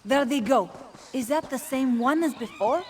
There they go. Is that the same one as before?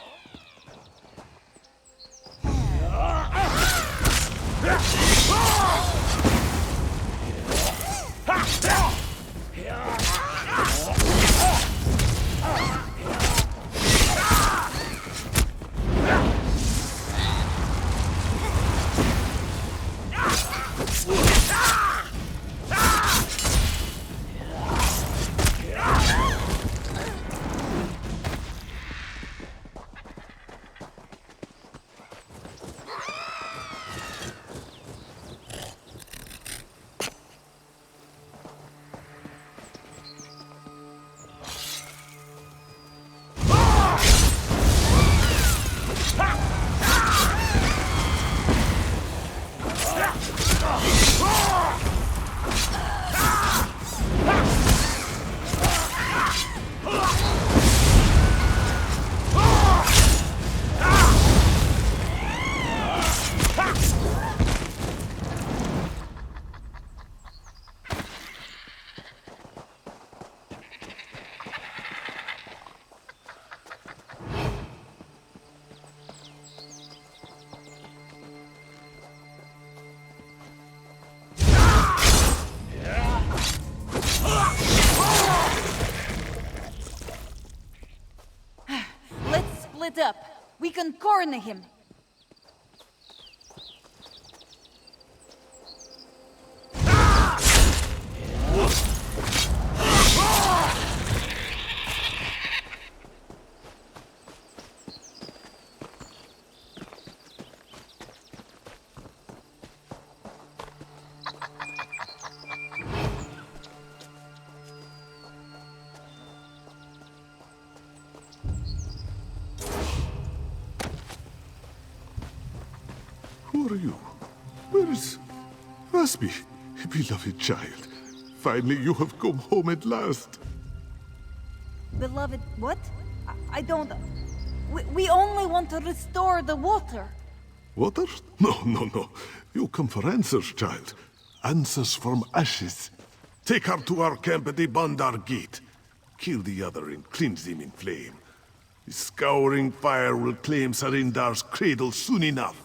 Up. We can corner him. Who are you? Where is Rasby, beloved child? Finally, you have come home at last. Beloved, what? I don't... We only want to restore the water. Water? No. You come for answers, child. Answers from ashes. Take her to our camp at the Bandar Gate. Kill the other and cleanse him in flame. The scouring fire will claim Sarindar's cradle soon enough.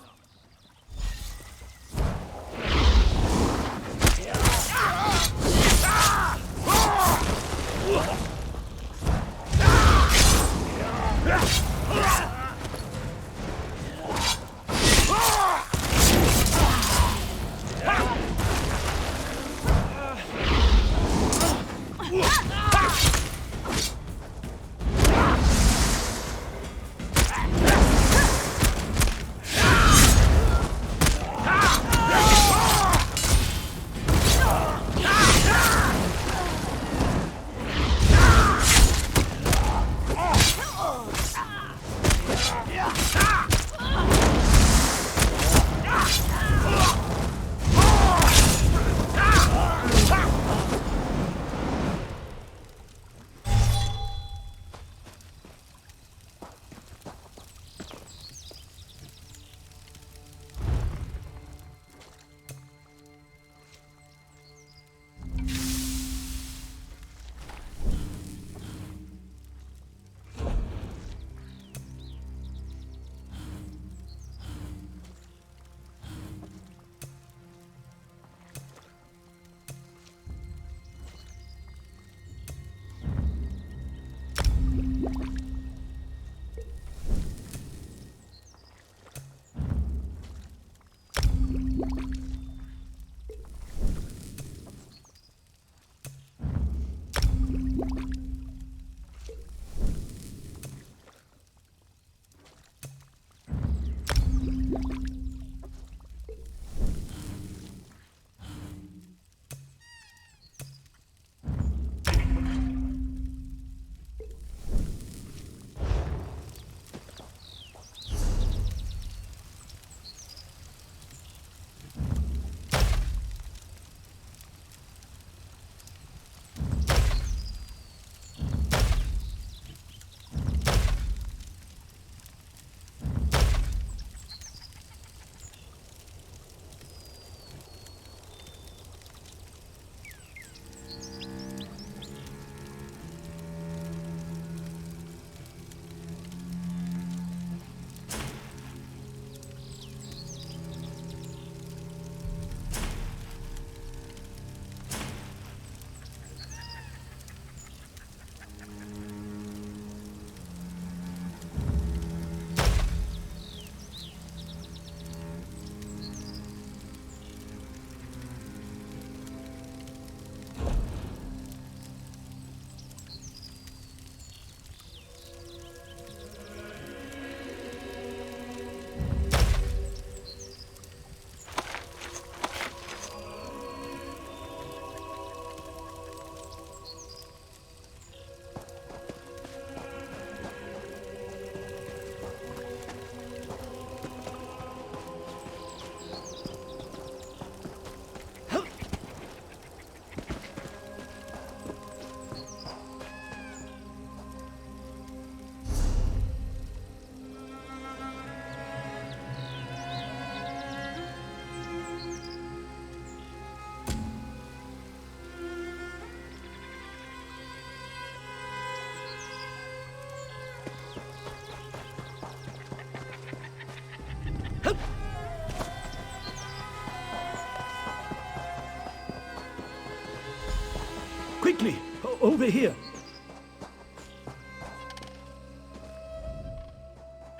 Quickly! Over here!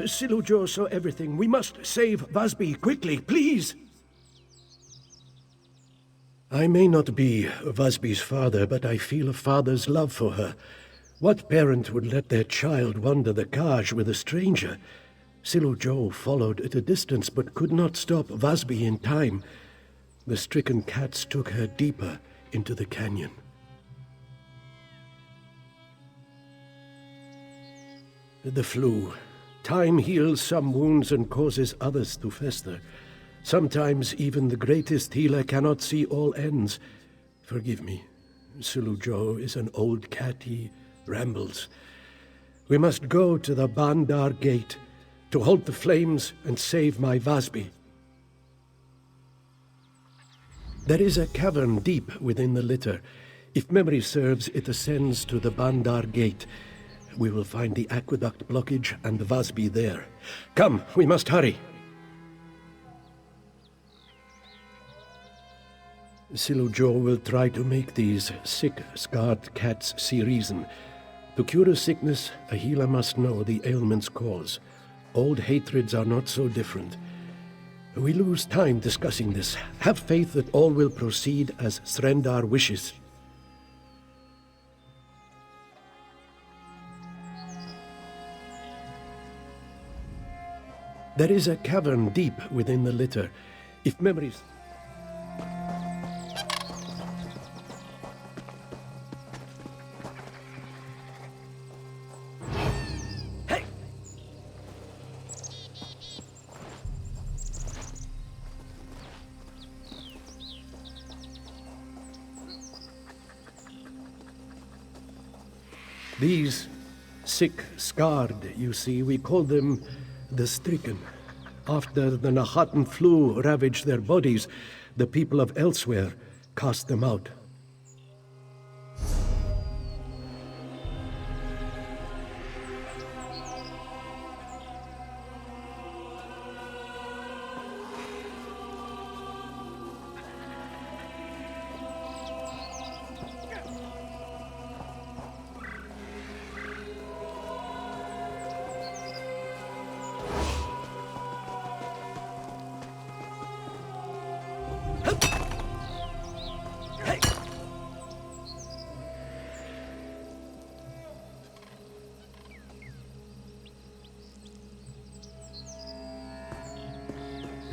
Silujo saw everything. We must save Vasby. Quickly, please! I may not be Vasby's father, but I feel a father's love for her. What parent would let their child wander the Kaj with a stranger? Silujo followed at a distance, but could not stop Vasby in time. The stricken cats took her deeper into the canyon. The flu. Time heals some wounds and causes others to fester. Sometimes even the greatest healer cannot see all ends. Forgive me. Sulujo is an old cat. He rambles. We must go to the Bandar Gate to halt the flames and save my Vasby. There is a cavern deep within the litter. If memory serves, it ascends to the Bandar Gate. We will find the aqueduct blockage and the Vasby there. Come, we must hurry. Sulujo will try to make these sick, scarred cats see reason. To cure a sickness, a healer must know the ailment's cause. Old hatreds are not so different. We lose time discussing this. Have faith that all will proceed as Srendar wishes. There is a cavern deep within the litter. If memories... These sick, scarred, you see, we call them the stricken. After the Nahatan flu ravaged their bodies, the people of elsewhere cast them out.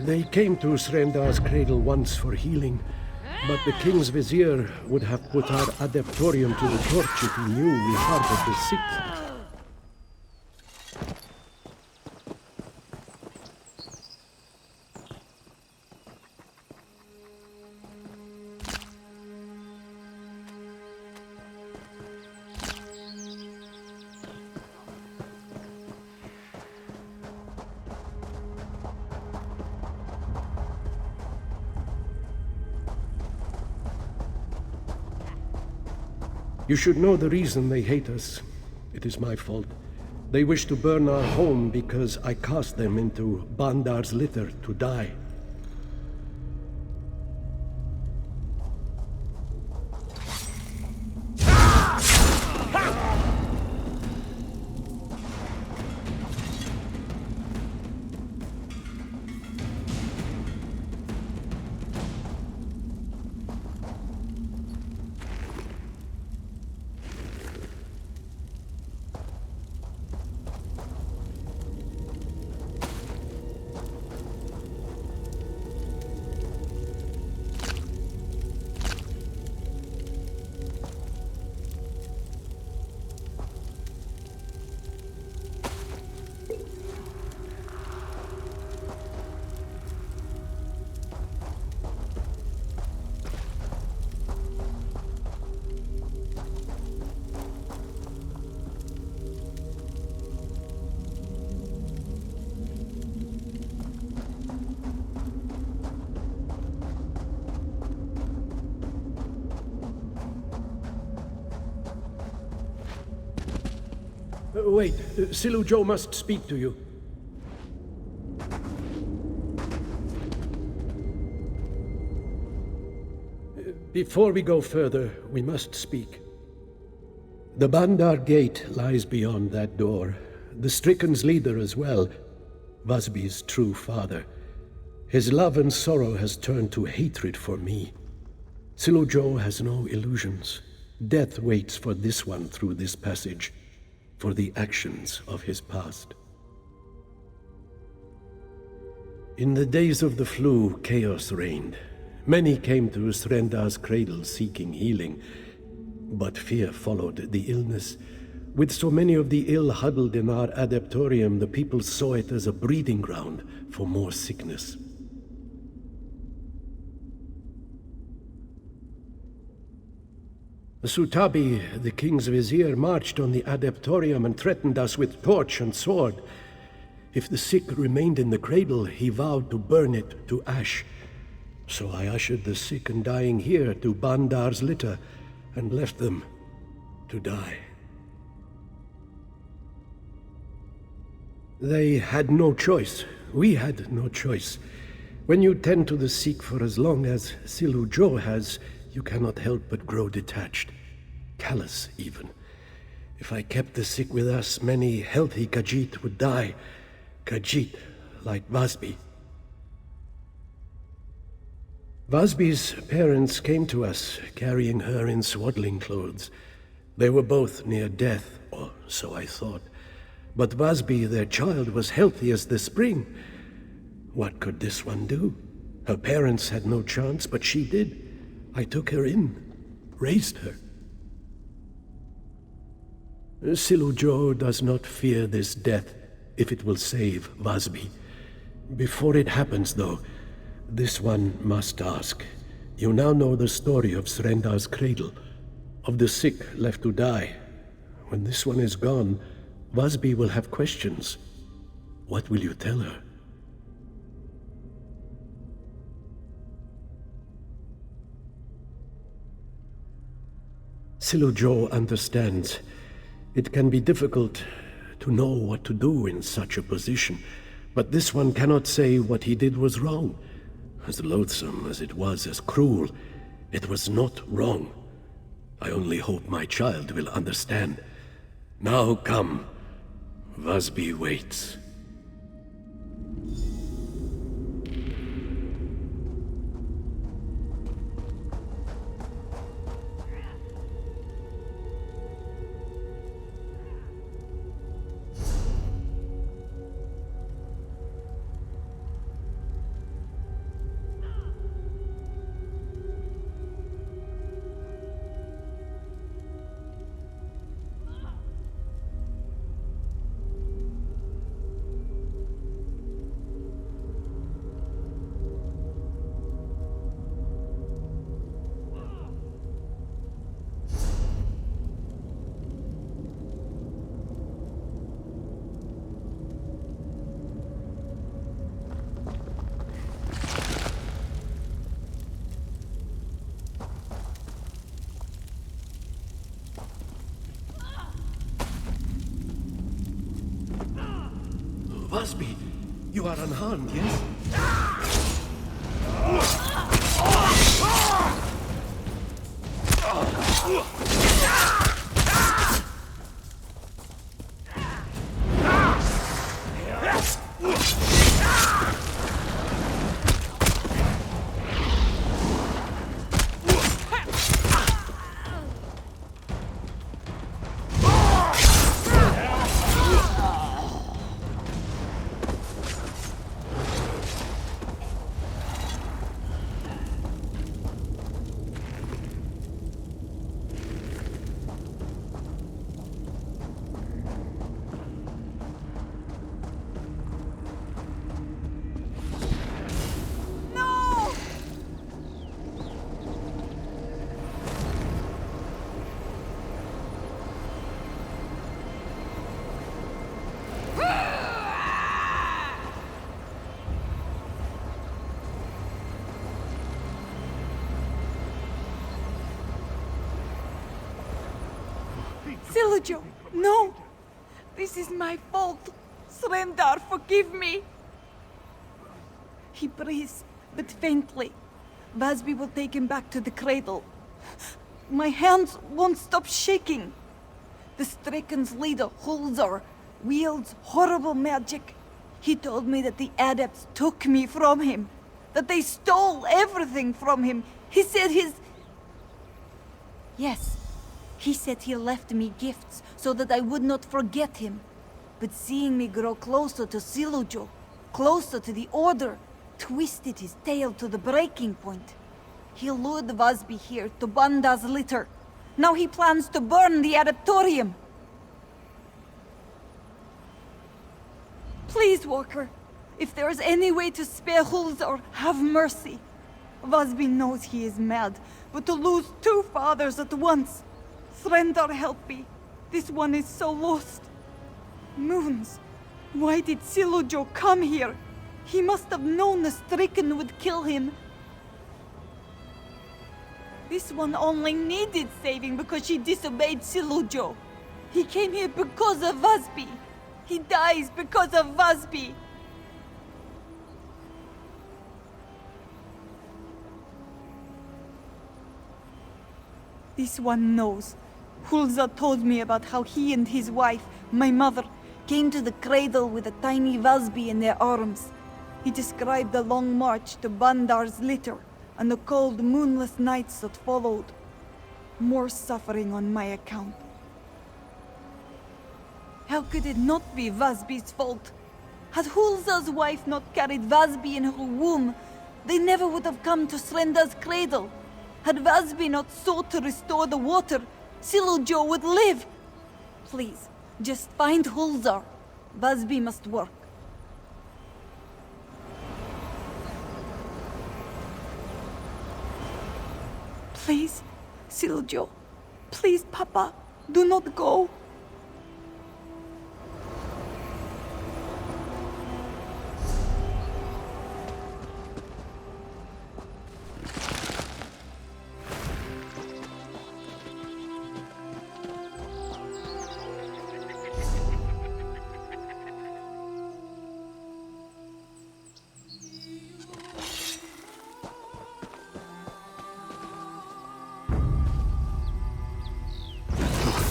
They came to Srendar's cradle once for healing, but the king's vizier would have put our adeptorium to the torch if he knew we harbored the sick. You should know the reason they hate us. It is my fault. They wish to burn our home because I cast them into Bandar's litter to die. Wait, Sulujo must speak to you. Before we go further, we must speak. The Bandar Gate lies beyond that door. The Stricken's leader as well, Vasby's true father. His love and sorrow has turned to hatred for me. Sulujo has no illusions. Death waits for this one through this passage, for the actions of his past. In the days of the flu, chaos reigned. Many came to Srendar's cradle seeking healing, but fear followed the illness. With so many of the ill huddled in our adeptorium, the people saw it as a breeding ground for more sickness. Sutabi, the king's vizier, marched on the adeptorium and threatened us with torch and sword. If the sick remained in the cradle, he vowed to burn it to ash. So I ushered the sick and dying here to Bandar's litter and left them to die. They had no choice. We had no choice. When you tend to the sick for as long as Silujo has, you cannot help but grow detached. Callous, even. If I kept the sick with us, many healthy Khajiit would die. Khajiit, like Vasbi. Vasbi's parents came to us, carrying her in swaddling clothes. They were both near death, or so I thought. But Vasbi, their child, was healthy as the spring. What could this one do? Her parents had no chance, but she did. I took her in, raised her. Silujo does not fear this death, if it will save Vasbi. Before it happens, though, this one must ask. You now know the story of Srendar's cradle, of the sick left to die. When this one is gone, Vasbi will have questions. What will you tell her? Silujo understands. It can be difficult to know what to do in such a position, but this one cannot say what he did was wrong. As loathsome as it was, as cruel, it was not wrong. I only hope my child will understand. Now come. Vasbi waits. Vasbi, you are unharmed, yes? Silujo, no! This is my fault. Srendar, forgive me. He breathes, but faintly. Vasbi will take him back to the cradle. My hands won't stop shaking. The Straken's leader, Hulzar, wields horrible magic. He told me that the adepts took me from him. That they stole everything from him. He said his... Yes. He said he left me gifts so that I would not forget him. But seeing me grow closer to Silujo, closer to the Order, twisted his tail to the breaking point. He lured Vasbi here to Banda's litter. Now he plans to burn the Adeptorium. Please, Walker, if there is any way to spare Hulzar, have mercy. Vasbi knows he is mad, but to lose two fathers at once... Srendar, help me. This one is so lost. Moons. Why did Silojo come here? He must have known the stricken would kill him. This one only needed saving because she disobeyed Silojo. He came here because of Vasby. He dies because of Vasby. This one knows. Hulza told me about how he and his wife, my mother, came to the cradle with a tiny Vasby in their arms. He described the long march to Bandar's litter and the cold, moonless nights that followed. More suffering on my account. How could it not be Vasby's fault? Had Hulza's wife not carried Vasby in her womb, they never would have come to Srenda's cradle. Had Vasby not sought to restore the water, Silojo would live. Please, just find Hulzar. Vasby must work. Please, Silojo. Please, Papa, do not go.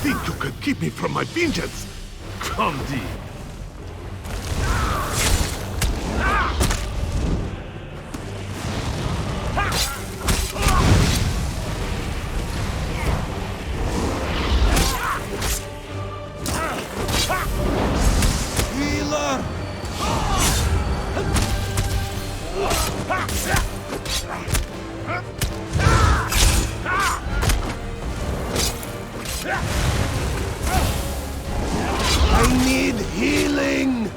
Think you can keep me from my vengeance? Come thee. Healer! I need healing!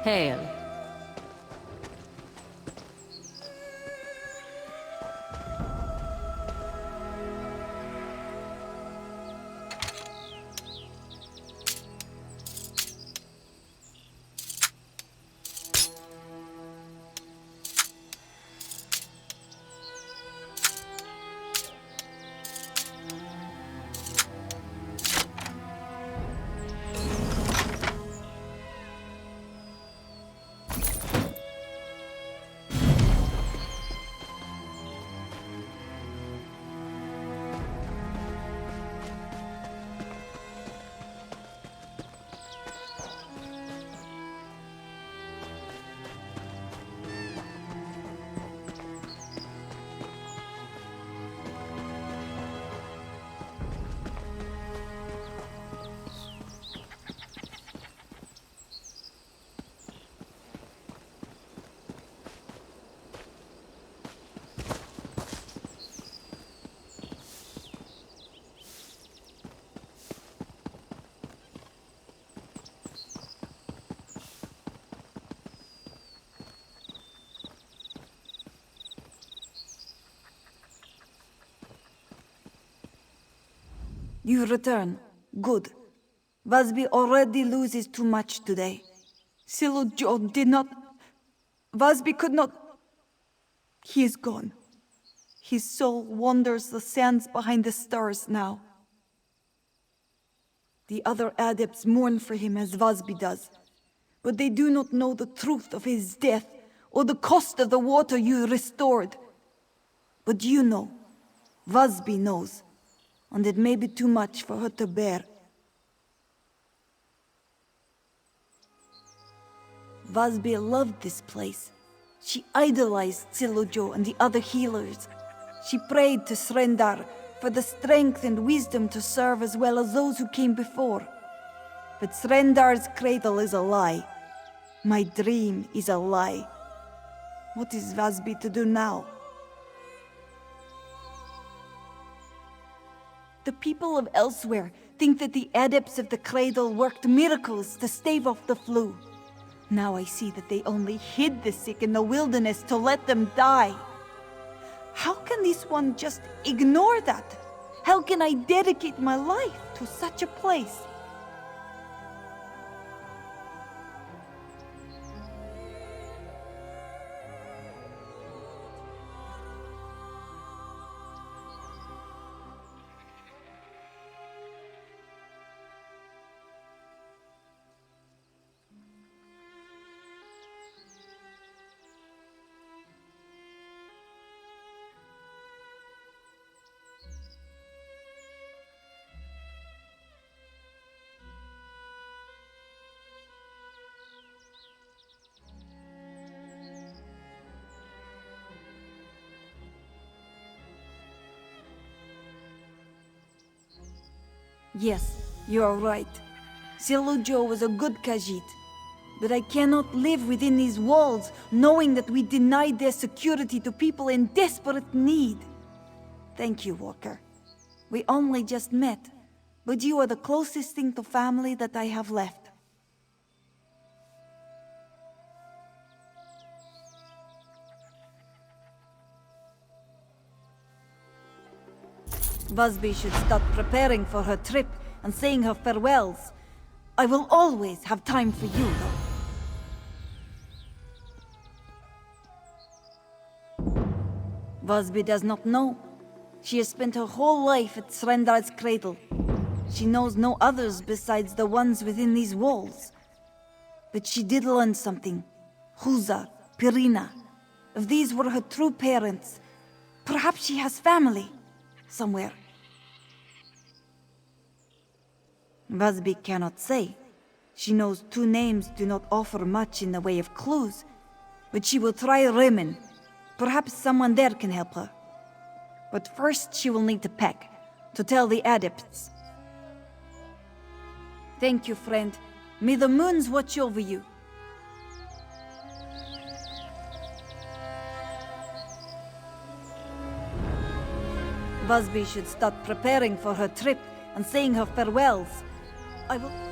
Hail. You return. Good. Vasby already loses too much today. Silujo did not... Vasby could not... He is gone. His soul wanders the sands behind the stars now. The other adepts mourn for him as Vasby does, but they do not know the truth of his death or the cost of the water you restored. But you know. Vasby knows. And it may be too much for her to bear. Vasby loved this place. She idolized Silujo and the other healers. She prayed to Srendar for the strength and wisdom to serve as well as those who came before. But Srendar's cradle is a lie. My dream is a lie. What is Vasby to do now? The people of elsewhere think that the adepts of the cradle worked miracles to stave off the flu. Now I see that they only hid the sick in the wilderness to let them die. How can this one just ignore that? How can I dedicate my life to such a place? Yes, you are right. Silujo was a good Khajiit. But I cannot live within these walls, knowing that we denied their security to people in desperate need. Thank you, Walker. We only just met, but you are the closest thing to family that I have left. Vasby should start preparing for her trip and saying her farewells. I will always have time for you, though. Vasby does not know. She has spent her whole life at Srendar's cradle. She knows no others besides the ones within these walls. But she did learn something. Huzar, Pirina. If these were her true parents, perhaps she has family somewhere. Vasby cannot say. She knows two names do not offer much in the way of clues, but she will try Remen. Perhaps someone there can help her. But first she will need to pack, to tell the adepts. Thank you, friend. May the moons watch over you. Busby should start preparing for her trip and saying her farewells. I will...